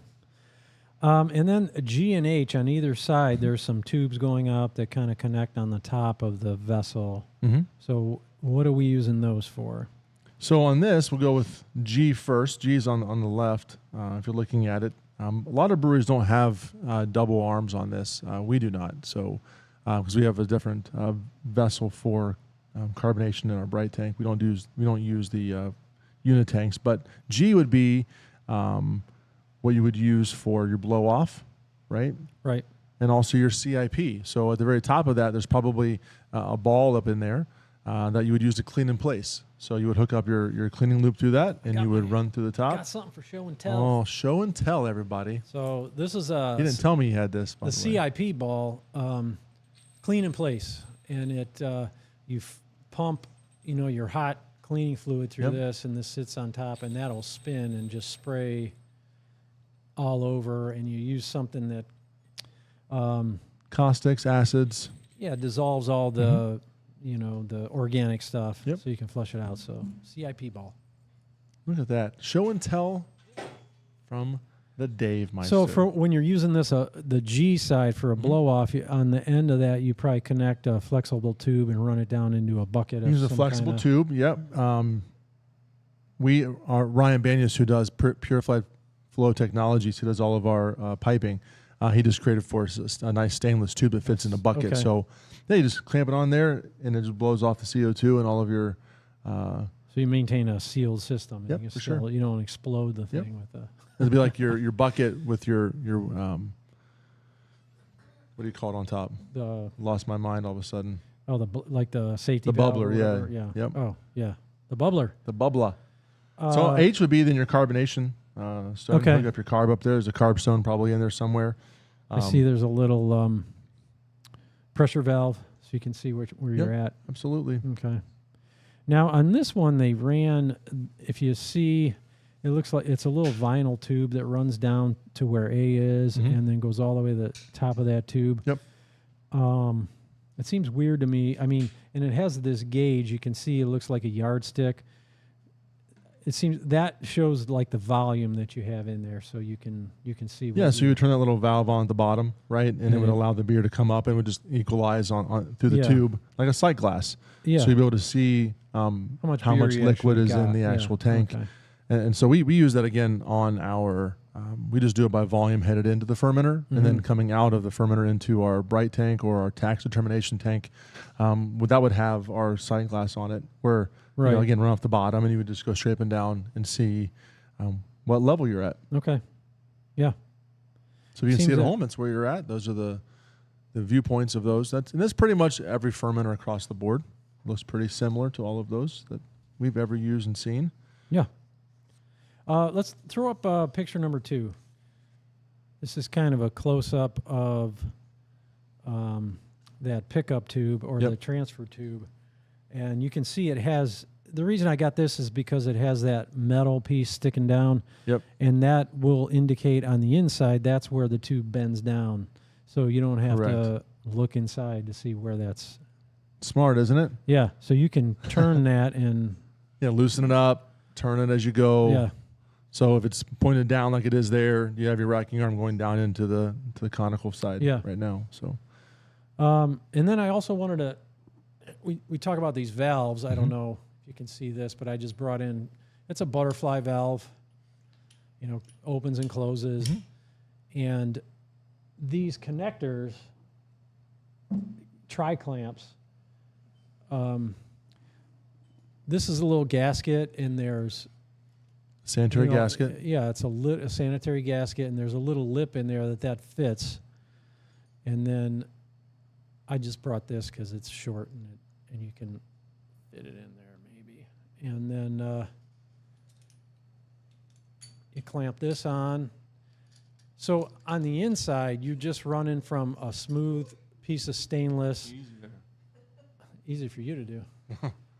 And then G and H on either side, there's some tubes going up that kind of connect on the top of the vessel. Mm-hmm. So what are we using those for? So on this, we'll go with G first. G is on the left, if you're looking at it. A lot of breweries don't have double arms on this. We do not. So because we have a different vessel for carbonation in our bright tank. We don't use the unit tanks. But G would be what you would use for your blow off, right? Right. And also your CIP. So at the very top of that, there's probably a ball up in there that you would use to clean in place. So you would hook up your cleaning loop through that, and you would run through the top. Got something for show and tell. Oh, show and tell, everybody. So this is He didn't tell me he had this. the CIP ball, clean in place, and it you pump, your hot cleaning fluid through this, and this sits on top, and that'll spin and just spray all over. And you use something that Caustics, acids. dissolves all the the organic stuff, Yep. so you can flush it out. So CIP ball. Look at that. Show and tell from the Dave Meister. So for when you're using this, the G side for a blow off, on the end of that, you probably connect a flexible tube and run it down into a bucket. Use a flexible tube. Yep. We are Ryan Banyas, who does Purified Flow Technologies. He does all of our piping. He just created for us a nice stainless tube that fits in a bucket. Okay. So you just clamp it on there, and it just blows off the CO2 and all of your. So you maintain a sealed system. Yep, You for still, sure. You don't explode the thing with the. It'd be like your bucket with your what do you call it on top? The Lost my mind all of a sudden. like the safety The valve or bubbler, whatever. yeah. Yeah. Yep. Oh, yeah. The bubbler. The bubbler. So H would be then your carbonation stone. Okay. Hook up your carb up there. There's a carb stone probably in there somewhere. I see there's a little pressure valve, so you can see where you're at. Absolutely. Okay. Now on this one, they ran. If you see, it looks like it's a little vinyl tube that runs down to where A is, and then goes all the way to the top of that tube. Yep. It seems weird to me. I mean, and it has this gauge. You can see it looks like a yardstick. It seems that shows like the volume that you have in there, so you can see. Yeah, so you would turn that little valve on at the bottom, right, and it would allow the beer to come up and would just equalize on through the tube like a sight glass. Yeah. So you'd be able to see how much beer you liquid actually is in got. the actual tank. Okay. And so we use that again on our. We just do it by volume headed into the fermenter, and then coming out of the fermenter into our bright tank or our tax determination tank. That would have our sight glass on it, where again run off the bottom, and you would just go straight up and down and see what level you're at. Okay. Yeah. So you can see at Seems home, it's where you're at. Those are the viewpoints of those. That's pretty much every fermenter across the board. Looks pretty similar to all of those that we've ever used and seen. Yeah. Let's throw up picture number 2. This is kind of a close-up of that pickup tube or the transfer tube. And you can see it has, the reason I got this is because it has that metal piece sticking down. Yep. And that will indicate on the inside, that's where the tube bends down. So you don't have to look inside to see where that's. Smart, isn't it? Yeah. So you can turn that and. Yeah, loosen it up, turn it as you go. Yeah. So if it's pointed down like it is there, you have your racking arm going down into the conical side right now. So, and then I also wanted to, we talk about these valves. I don't know if you can see this, but I just brought in, it's a butterfly valve, opens and closes. And these connectors, tri-clamps, this is a little gasket, and there's sanitary gasket. Yeah, it's a sanitary gasket, and there's a little lip in there that fits. And then I just brought this because it's short and you can fit it in there maybe. And then you clamp this on. So on the inside, you're just running from a smooth piece of stainless. Easy for you to do.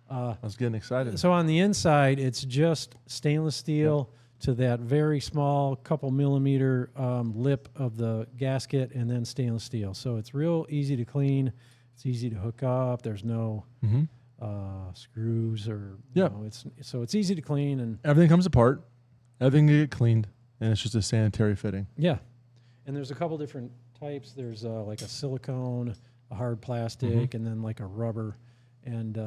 I was getting excited. So on the inside, it's just stainless steel to that very small couple millimeter lip of the gasket, and then stainless steel. So it's real easy to clean. It's easy to hook up. There's no screws or it's easy to clean, and everything comes apart. Everything can get cleaned, and it's just a sanitary fitting. Yeah, and there's a couple different types. There's like a silicone, a hard plastic, and then like a rubber. And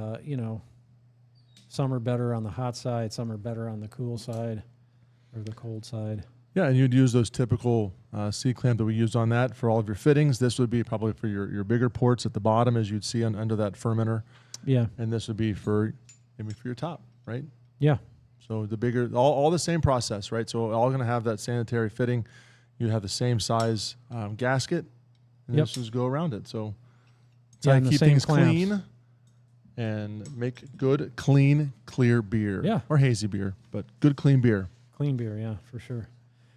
some are better on the hot side, some are better on the cool side or the cold side. Yeah, and you'd use those typical C-clamp that we used on that for all of your fittings. This would be probably for your bigger ports at the bottom, as you'd see under that fermenter. Yeah. And this would be for your top, right? Yeah. So the bigger, all the same process, right? So all going to have that sanitary fitting. You have the same size gasket, and this just go around it. So it's how you keep things clean and make good, clean, clear beer. Yeah. Or hazy beer, but good, clean beer. Clean beer, yeah, for sure.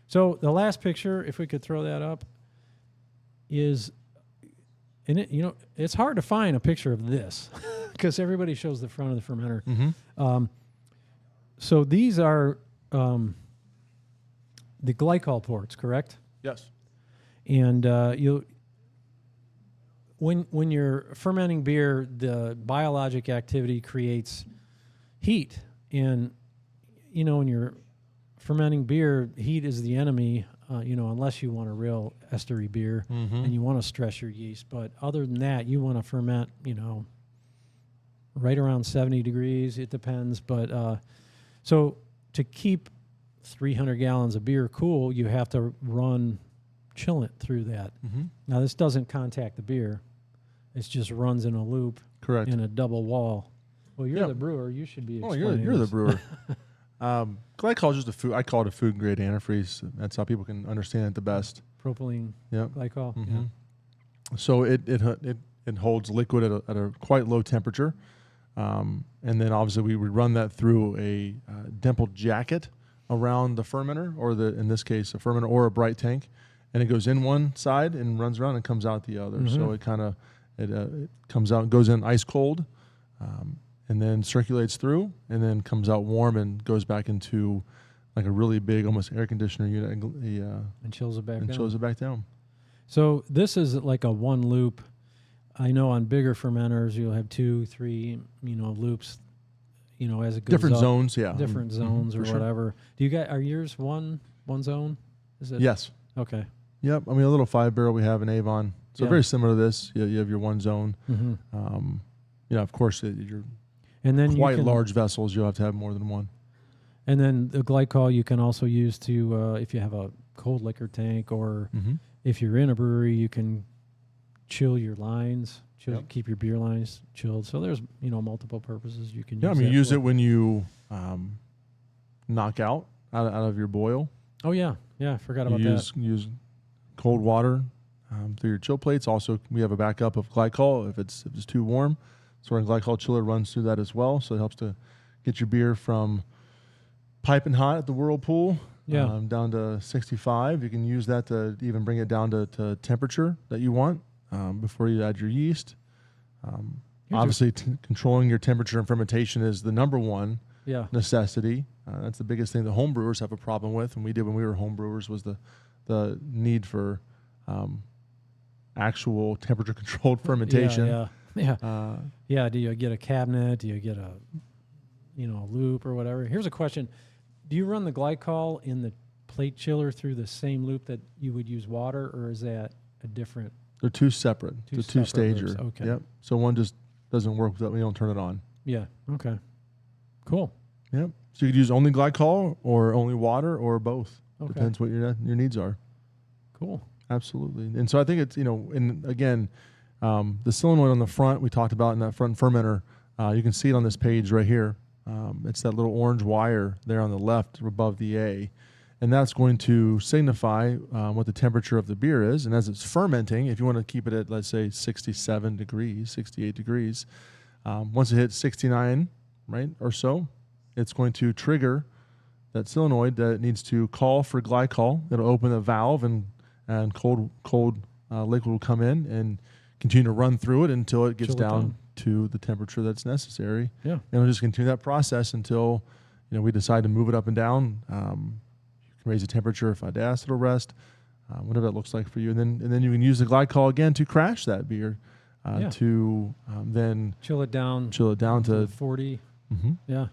So the last picture, if we could throw that up, is, and it's hard to find a picture of this because everybody shows the front of the fermenter. So these are the glycol ports, correct? Yes. And when you're fermenting beer, the biologic activity creates heat, and when you're fermenting beer, heat is the enemy. Unless you want a real estery beer and you want to stress your yeast, but other than that, you want to ferment, right around 70 degrees. It depends, but so to keep 300 gallons of beer cool, you have to run chillant through that. Now, this doesn't contact the beer. It just runs in a loop. Correct. In a double wall. Well, you're the brewer. You should be explaining you're the this. brewer. Glycol is just a food. I call it a food grade antifreeze. That's how people can understand it the best. Propylene glycol. Yeah. So it holds liquid at a quite low temperature. And then obviously we would run that through a dimpled jacket around the fermenter, or in this case, a fermenter or a bright tank, and it goes in one side and runs around and comes out the other. So it kind of it comes out and goes in ice cold, and then circulates through, and then comes out warm and goes back into like a really big, almost air conditioner unit, and chills it back down. Chills it back down. So this is like a one loop. I know on bigger fermenters you'll have 2, 3, loops, as it goes different up, zones, different zones or whatever. Sure. Do you guys, are yours one zone? Is it? Yes. Okay. Yep. I mean, a little 5-barrel we have in Avon, so very similar to this. You have your one zone. Of course, your quite large vessels, you'll have to have more than one. And then the glycol you can also use to if you have a cold liquor tank, or if you're in a brewery, you can chill your lines, keep your beer lines chilled. So there's multiple purposes you can use. Yeah, I mean, use it when you knock out of your boil. Oh yeah, I forgot about that. Use cold water through your chill plates. Also, we have a backup of glycol if it's too warm. So our glycol chiller runs through that as well. So it helps to get your beer from piping hot at the whirlpool down to 65. You can use that to even bring it down to temperature that you want before you add your yeast. Obviously, controlling your temperature and fermentation is the number one necessity. That's the biggest thing that home brewers have a problem with, and we did when we were home brewers, was the need for actual temperature controlled fermentation. Do you get a cabinet? Do you get a loop or whatever? Here's a question: do you run the glycol in the plate chiller through the same loop that you would use water, or is that a different? They're two separate. It's a two-stager. Loops. Okay. Yep. So one just doesn't work without we don't turn it on. Yeah. Okay. Cool. Yep. So you could use only glycol or only water or both. Okay. Depends what your needs are. Cool. Absolutely. And so I think it's, and again, the solenoid on the front we talked about in that front fermenter, you can see it on this page right here. It's that little orange wire there on the left above the A. And that's going to signify what the temperature of the beer is. And as it's fermenting, if you want to keep it at, let's say, 67 degrees, 68 degrees, once it hits 69, right, or so, it's going to trigger that solenoid that it needs to call for glycol. It'll open a valve, and cold liquid will come in and continue to run through it until it gets down to the temperature that's necessary. Yeah. And we'll just continue that process until we decide to move it up and down. can raise the temperature if acid will rest, whatever that looks like for you. And then you can use the glycol again to crash that beer, to then chill it down to 40. Mm-hmm. Yeah.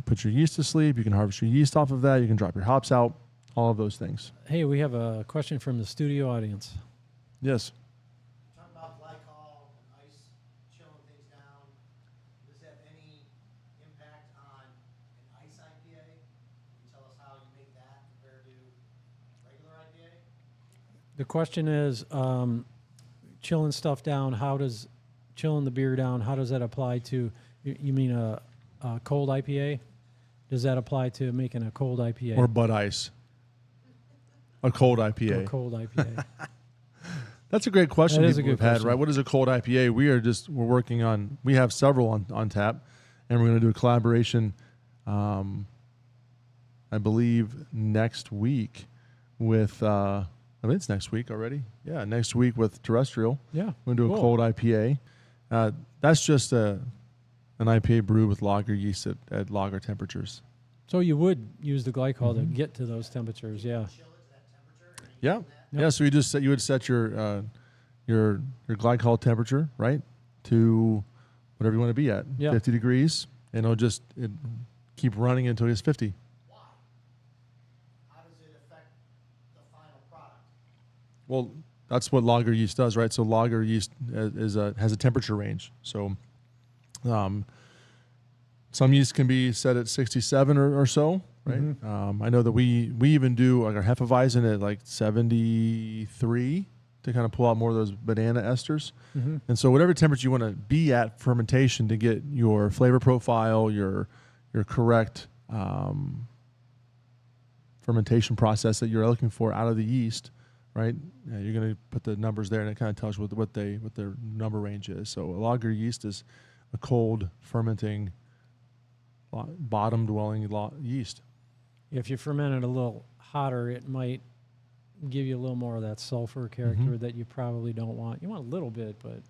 Put your yeast to sleep. You can harvest your yeast off of that. You can drop your hops out. All of those things. Hey, we have a question from the studio audience. Yes. Talking about glycol and ice chilling things down, does that have any impact on an ice IPA? Can you tell us how you make that compared to regular IPA? The question is, chilling stuff down. Chilling the beer down? How does that apply to? You mean a cold IPA? Does that apply to making a cold IPA or Bud Ice? A cold IPA. Or a cold IPA. That's a great question. That is a people good have had, question. right? What is a cold IPA? We're working on. We have several on tap, and we're going to do a collaboration. I believe next week with. I mean, it's next week already. Yeah, next week with Terrestrial. Yeah, we're going to do a cold IPA. That's just an IPA brewed with lager yeast at lager temperatures. So you would use the glycol to get to those temperatures, yeah. Yeah. So you would set your glycol temperature, right, to whatever you want to be at, 50 degrees, and it'll keep running until it's 50. Why? How does it affect the final product? Well, that's what lager yeast does, right? So lager yeast has a temperature range. So, some yeast can be set at 67 or so, right? Mm-hmm. I know that we even do like our Hefeweizen at like 73 to kind of pull out more of those banana esters. Mm-hmm. And so whatever temperature you want to be at fermentation to get your flavor profile, your correct fermentation process that you're looking for out of the yeast, right? You're going to put the numbers there, and it kind of tells you what their number range is. So a lager yeast is a cold fermenting bottom dwelling yeast. If you ferment it a little hotter, it might give you a little more of that sulfur character that you probably don't want. You want a little bit, but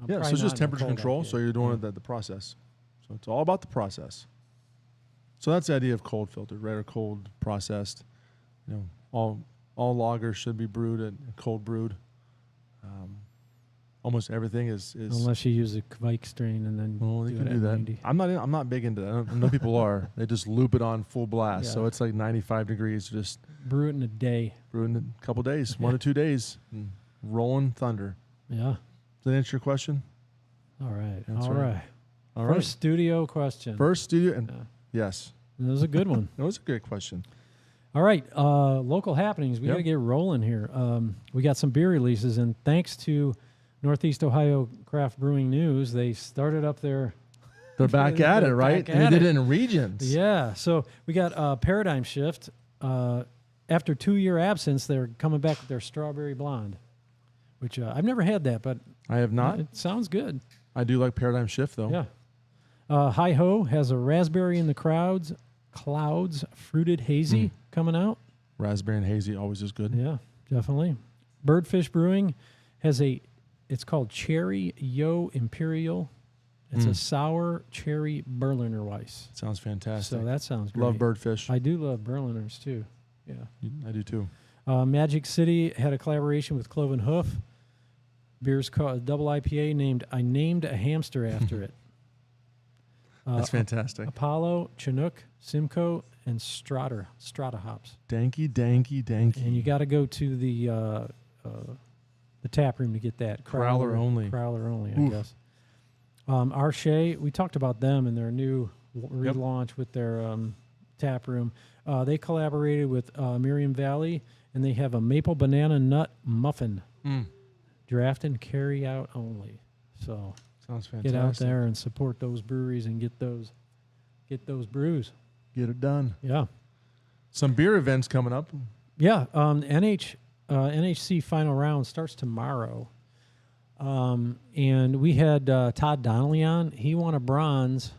so it's just temperature control. So you're doing the process. So it's all about the process. So that's the idea of cold filtered, right, or cold processed. All lagers should be brewed and cold brewed. Almost everything is unless you use a Kvike strain and then you can do that. 90. I'm not big into that. I know people are. They just loop it on full blast. Yeah. So it's like 95 degrees. Just Brew it in a day. brew it in a couple days, 1 to 2 days, and rolling thunder. Yeah. Does that answer your question? All right. That's All right. right. All First right. studio question. First studio, and yes, That was a good one. that was a great question. All right. Local happenings. We got to get rolling here. We got some beer releases, and thanks to Northeast Ohio Craft Brewing News, they started up their... They're back at it, right? back And at they did it. it in regions. Yeah. So we got Paradigm Shift. After 2-year absence, they're coming back with their Strawberry Blonde, which I've never had that, but I have not. it sounds good. I do like Paradigm Shift, though. Yeah. Hi Ho has a Raspberry in the Clouds Fruited Hazy coming out. Raspberry and hazy always is good. Yeah, definitely. Birdfish Brewing has it's called Cherry Yo Imperial. It's a sour cherry Berliner Weiss. Sounds fantastic. So that sounds great. Love Birdfish. I do love Berliners too. Yeah. I do too. Magic City had a collaboration with Cloven Hoof. Beer's called a double IPA I named a hamster after it. That's fantastic. Apollo, Chinook, Simcoe, and Strata hops. Danky. And you got to go to the tap room to get that. Crowler only. Crowler only, I guess. Arche, we talked about them and their new relaunch with their tap room. They collaborated with Miriam Valley, and they have a maple banana nut muffin. Draft and carry out only. So sounds fantastic. get out there and support those breweries and get those brews. Get it done. Yeah. Some beer events coming up. Yeah. NHC final round starts tomorrow. And we had Todd Donnelly on. He won a bronze.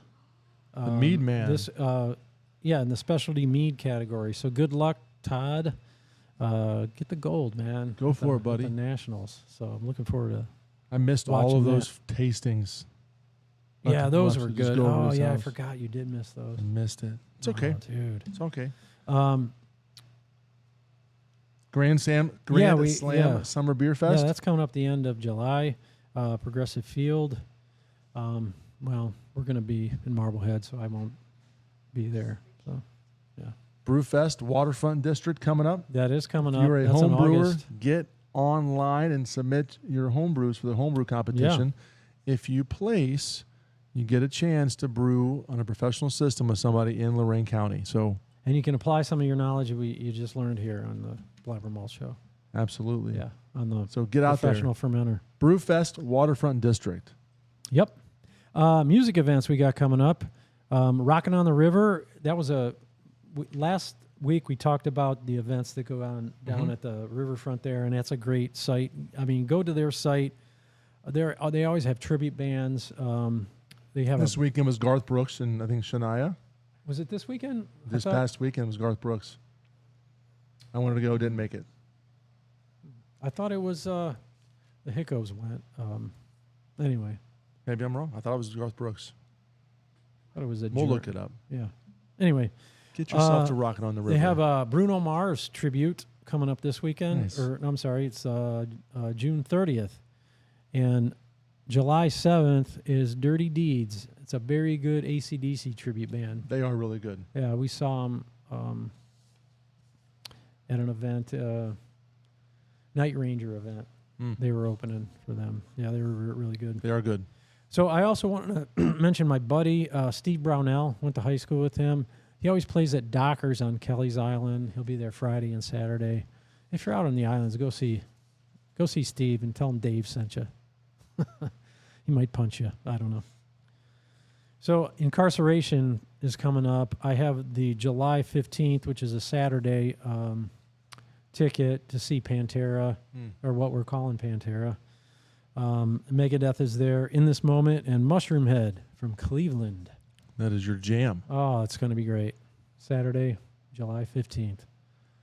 The mead man. In the specialty mead category. So good luck, Todd. Get the gold, man. Go for it, buddy. The Nationals. So I'm looking forward to. I missed all watching of those tastings. Yeah, those were Just good. go over Oh his yeah, I house. forgot you did miss those. I missed it. It's okay. Oh, dude. It's okay. Um, Grand Slam Summer Beer Fest. Yeah, that's coming up the end of July. Progressive Field. Well, we're going to be in Marblehead, so I won't be there. So, yeah. Brewfest Waterfront District coming up. That is coming If up. you're a That's in home brewer, August. get online and submit your home brews for the homebrew competition. If you place, you get a chance to brew on a professional system with somebody in Lorain County. So, And you can apply some of your knowledge you just learned here on the Blabbermalt show. absolutely. Yeah, on the So get out there. professional fermenter. Brewfest Waterfront District. Yep. Music events we got coming up. Rockin' on the River. That was last week we talked about the events that go on down at the riverfront there, and that's a great site. I mean, go to their site. They always have tribute bands. They have This weekend was Garth Brooks and I think Shania. Was it this weekend? This past weekend was Garth Brooks. I wanted to go, didn't make it. I thought it was the Hiccos went. Anyway, Maybe I'm wrong. I thought it was Garth Brooks. I thought it was a. We'll look it up. Yeah. Anyway, Get yourself to Rockin' on the River. they have a Bruno Mars tribute coming up this weekend. Nice. Or no, I'm sorry, it's June 30th, and July 7th is Dirty Deeds. It's a very good AC/DC tribute band. They are really good. Yeah, we saw them at an event, Night Ranger event. They were opening for them. Yeah, they were really good. They are good. So I also wanted to mention my buddy, Steve Brownell. Went to high school with him. He always plays at Dockers on Kelly's Island. He'll be there Friday and Saturday. If you're out on the islands, go see Steve and tell him Dave sent you. He might punch you. I don't know. So incarceration is coming up. I have the July 15th, which is a Saturday, ticket to see Pantera, or what we're calling Pantera. Megadeth is there in this moment, and Mushroom Head from Cleveland. That is your jam. Oh, it's going to be great. Saturday, July 15th.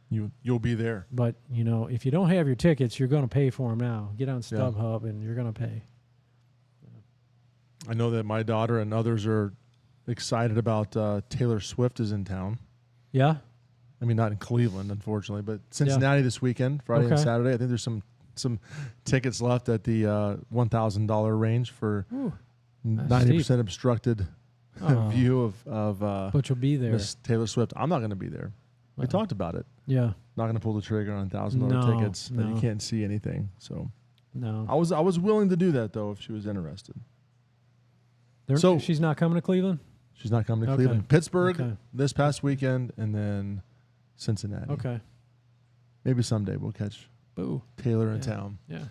You'll be there. But, if you don't have your tickets, you're going to pay for them now. Get on StubHub, and you're going to pay. I know that my daughter and others are excited about Taylor Swift is in town. Yeah? I mean, not in Cleveland, unfortunately, but Cincinnati this weekend, Friday and Okay. Saturday. I think there's some tickets left at the $1,000 range for 90% obstructed view of But you'll be there. Miss Taylor Swift. I'm not going to be there. We talked about it. Yeah. Not going to pull the trigger on $1,000 No, tickets that you no. can't see anything. So No. I was willing to do that though if she was interested. So she's not coming to Cleveland? She's not coming to Okay. Cleveland. Pittsburgh Okay. this past weekend, and then Cincinnati. Okay. Maybe someday we'll catch Boo. Taylor in Yeah. town. Yeah.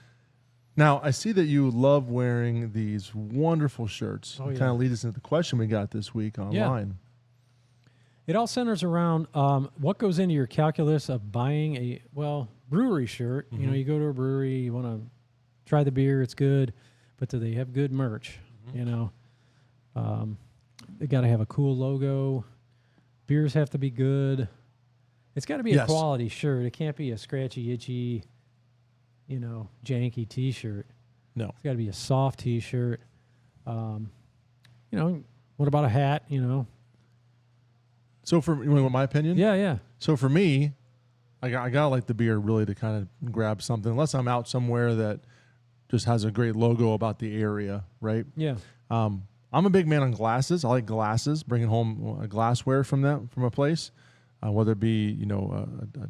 Now, I see that you love wearing these wonderful shirts. Oh, yeah. Kind of lead us into the question we got this week online. It all centers around what goes into your calculus of buying a brewery shirt. Mm-hmm. You go to a brewery, you want to try the beer, it's good, but do they have good merch? Mm-hmm. They got to have a cool logo. Beers have to be good. It's got to be Yes. a quality shirt. It can't be a scratchy, itchy, janky T-shirt. No. It's got to be a soft T-shirt. What about a hat? So for you want my opinion? Yeah. So for me, I got like the beer really to kind of grab something, unless I'm out somewhere that just has a great logo about the area, right? Yeah. I'm a big man on glasses. I like glasses, bringing home a glassware from a place, whether it be a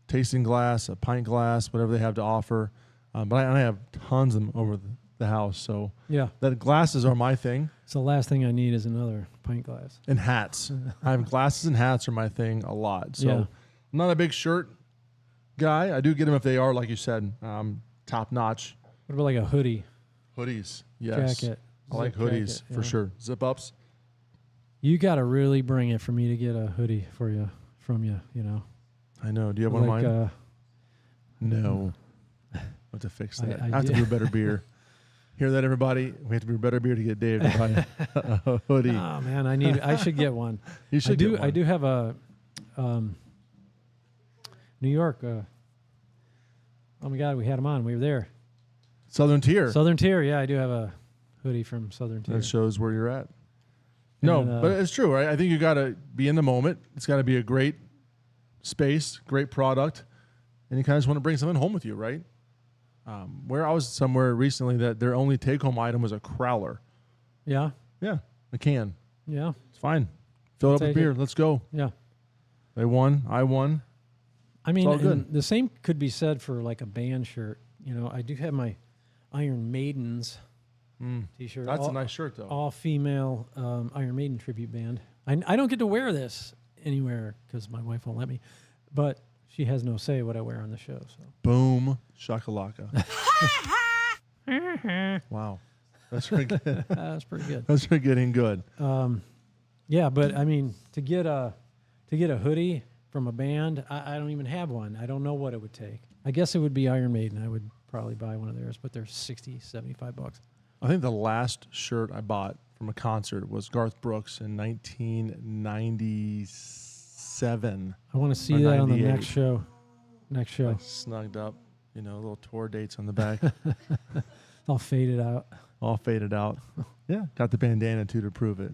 tasting glass, a pint glass, whatever they have to offer. But I have tons of them over the house, so Yeah. that glasses are my thing. So the last thing I need is another pint glass. And hats. I have glasses and hats are my thing a lot. So Yeah. I'm not a big shirt guy. I do get them if they are, like you said, top notch. What about like a hoodie, Hoodies, yes. jacket? I like zip hoodies jacket, for sure. Zip ups. You got to really bring it for me to get a hoodie from you. I know. Do you have one of Like, mine? No. I have to fix that. I I have to do. brew better beer. Hear that, everybody? We have to brew better beer to get Dave to buy a hoodie. Oh man, I should get one. You should get one. I do have a New York. Oh my God, we had them on. We were there. Southern Tier. Southern Tier. Yeah, I do have a hoodie from Southern Tier. That shows where you're at. No, And, but it's true, right? I think you got to be in the moment. It's got to be a great space, great product, and you kind of just want to bring something home with you, right? Where I was somewhere recently that their only take-home item was a crowler. Yeah, Yeah, a can. yeah, It's fine. Fill it up with take beer. it. Let's go. yeah. They won. I won. I mean, all good. and the same could be said for like a band shirt. You know, I do have my Iron Maidens T-shirt. That's a nice shirt, though. All female Iron Maiden tribute band. I don't get to wear this anywhere because my wife won't let me, but she has no say what I wear on the show. So Boom. Shakalaka. Wow. That's pretty good. that's pretty good. That's getting good. Yeah, but I mean, to get a hoodie from a band, I don't even have one. I don't know what it would take. I guess it would be Iron Maiden. I would probably buy one of theirs, but they're $60, $75. I think the last shirt I bought from a concert was Garth Brooks in 1997. I want to see Or that on the 98. next show. Next show. Like snugged up, little tour dates on the back, All faded out. all faded out. Yeah, got the bandana too to prove it.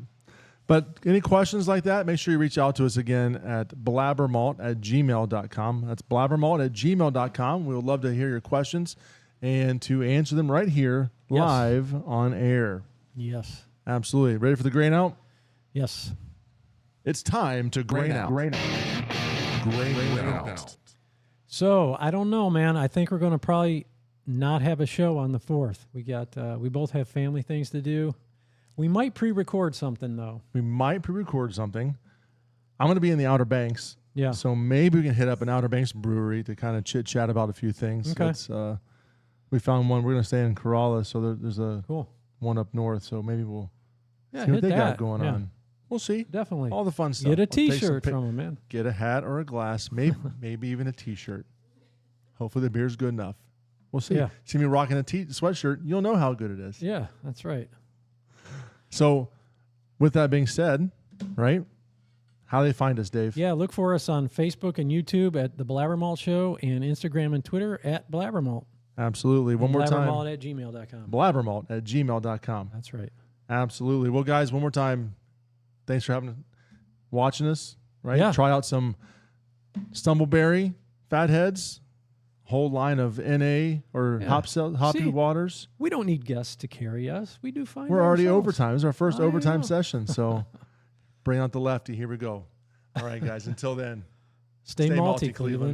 But any questions like that, make sure you reach out to us again at blabbermalt@gmail.com. That's blabbermalt@gmail.com. We would love to hear your questions and to answer them right here live on air. Yes. Absolutely. Ready for the grain out? Yes. It's time to grain out. Grain out. So I don't know, man. I think we're going to probably not have a show on the 4th. We both have family things to do. We might pre-record something though. We might pre-record something. I'm going to be in the Outer Banks. Yeah. So maybe we can hit up an Outer Banks brewery to kind of chit-chat about a few things. Okay. We found one. We're going to stay in Corolla, so there's a Cool. one up north. So maybe we'll Yeah, see what hit they got that. going Yeah. on. We'll see. Definitely. All the fun stuff. Get a We'll take some T-shirt from them, man. Get a hat or a glass, maybe even a T-shirt. Hopefully the beer's good enough. We'll see. Yeah. See me rocking a sweatshirt, you'll know how good it is. Yeah, that's right. So with that being said, right, how do they find us, Dave? Yeah, look for us on Facebook and YouTube at The Blabbermalt Show and Instagram and Twitter at Blabbermalt. Absolutely. One more time. Blabbermalt@gmail.com. Blabbermalt@gmail.com. That's right. Absolutely. Well, guys, one more time, thanks for watching us, right? Yeah. Try out some Stumbleberry, Fatheads, whole line of NA or Yeah. hoppy See? waters. We don't need guests to carry us. We do fine. We're already ourselves. overtime. This is our first I overtime know. session. So bring out the lefty. Here we go. All right, guys. Until then, Stay Stay malty, malty, Cleveland. Cleveland.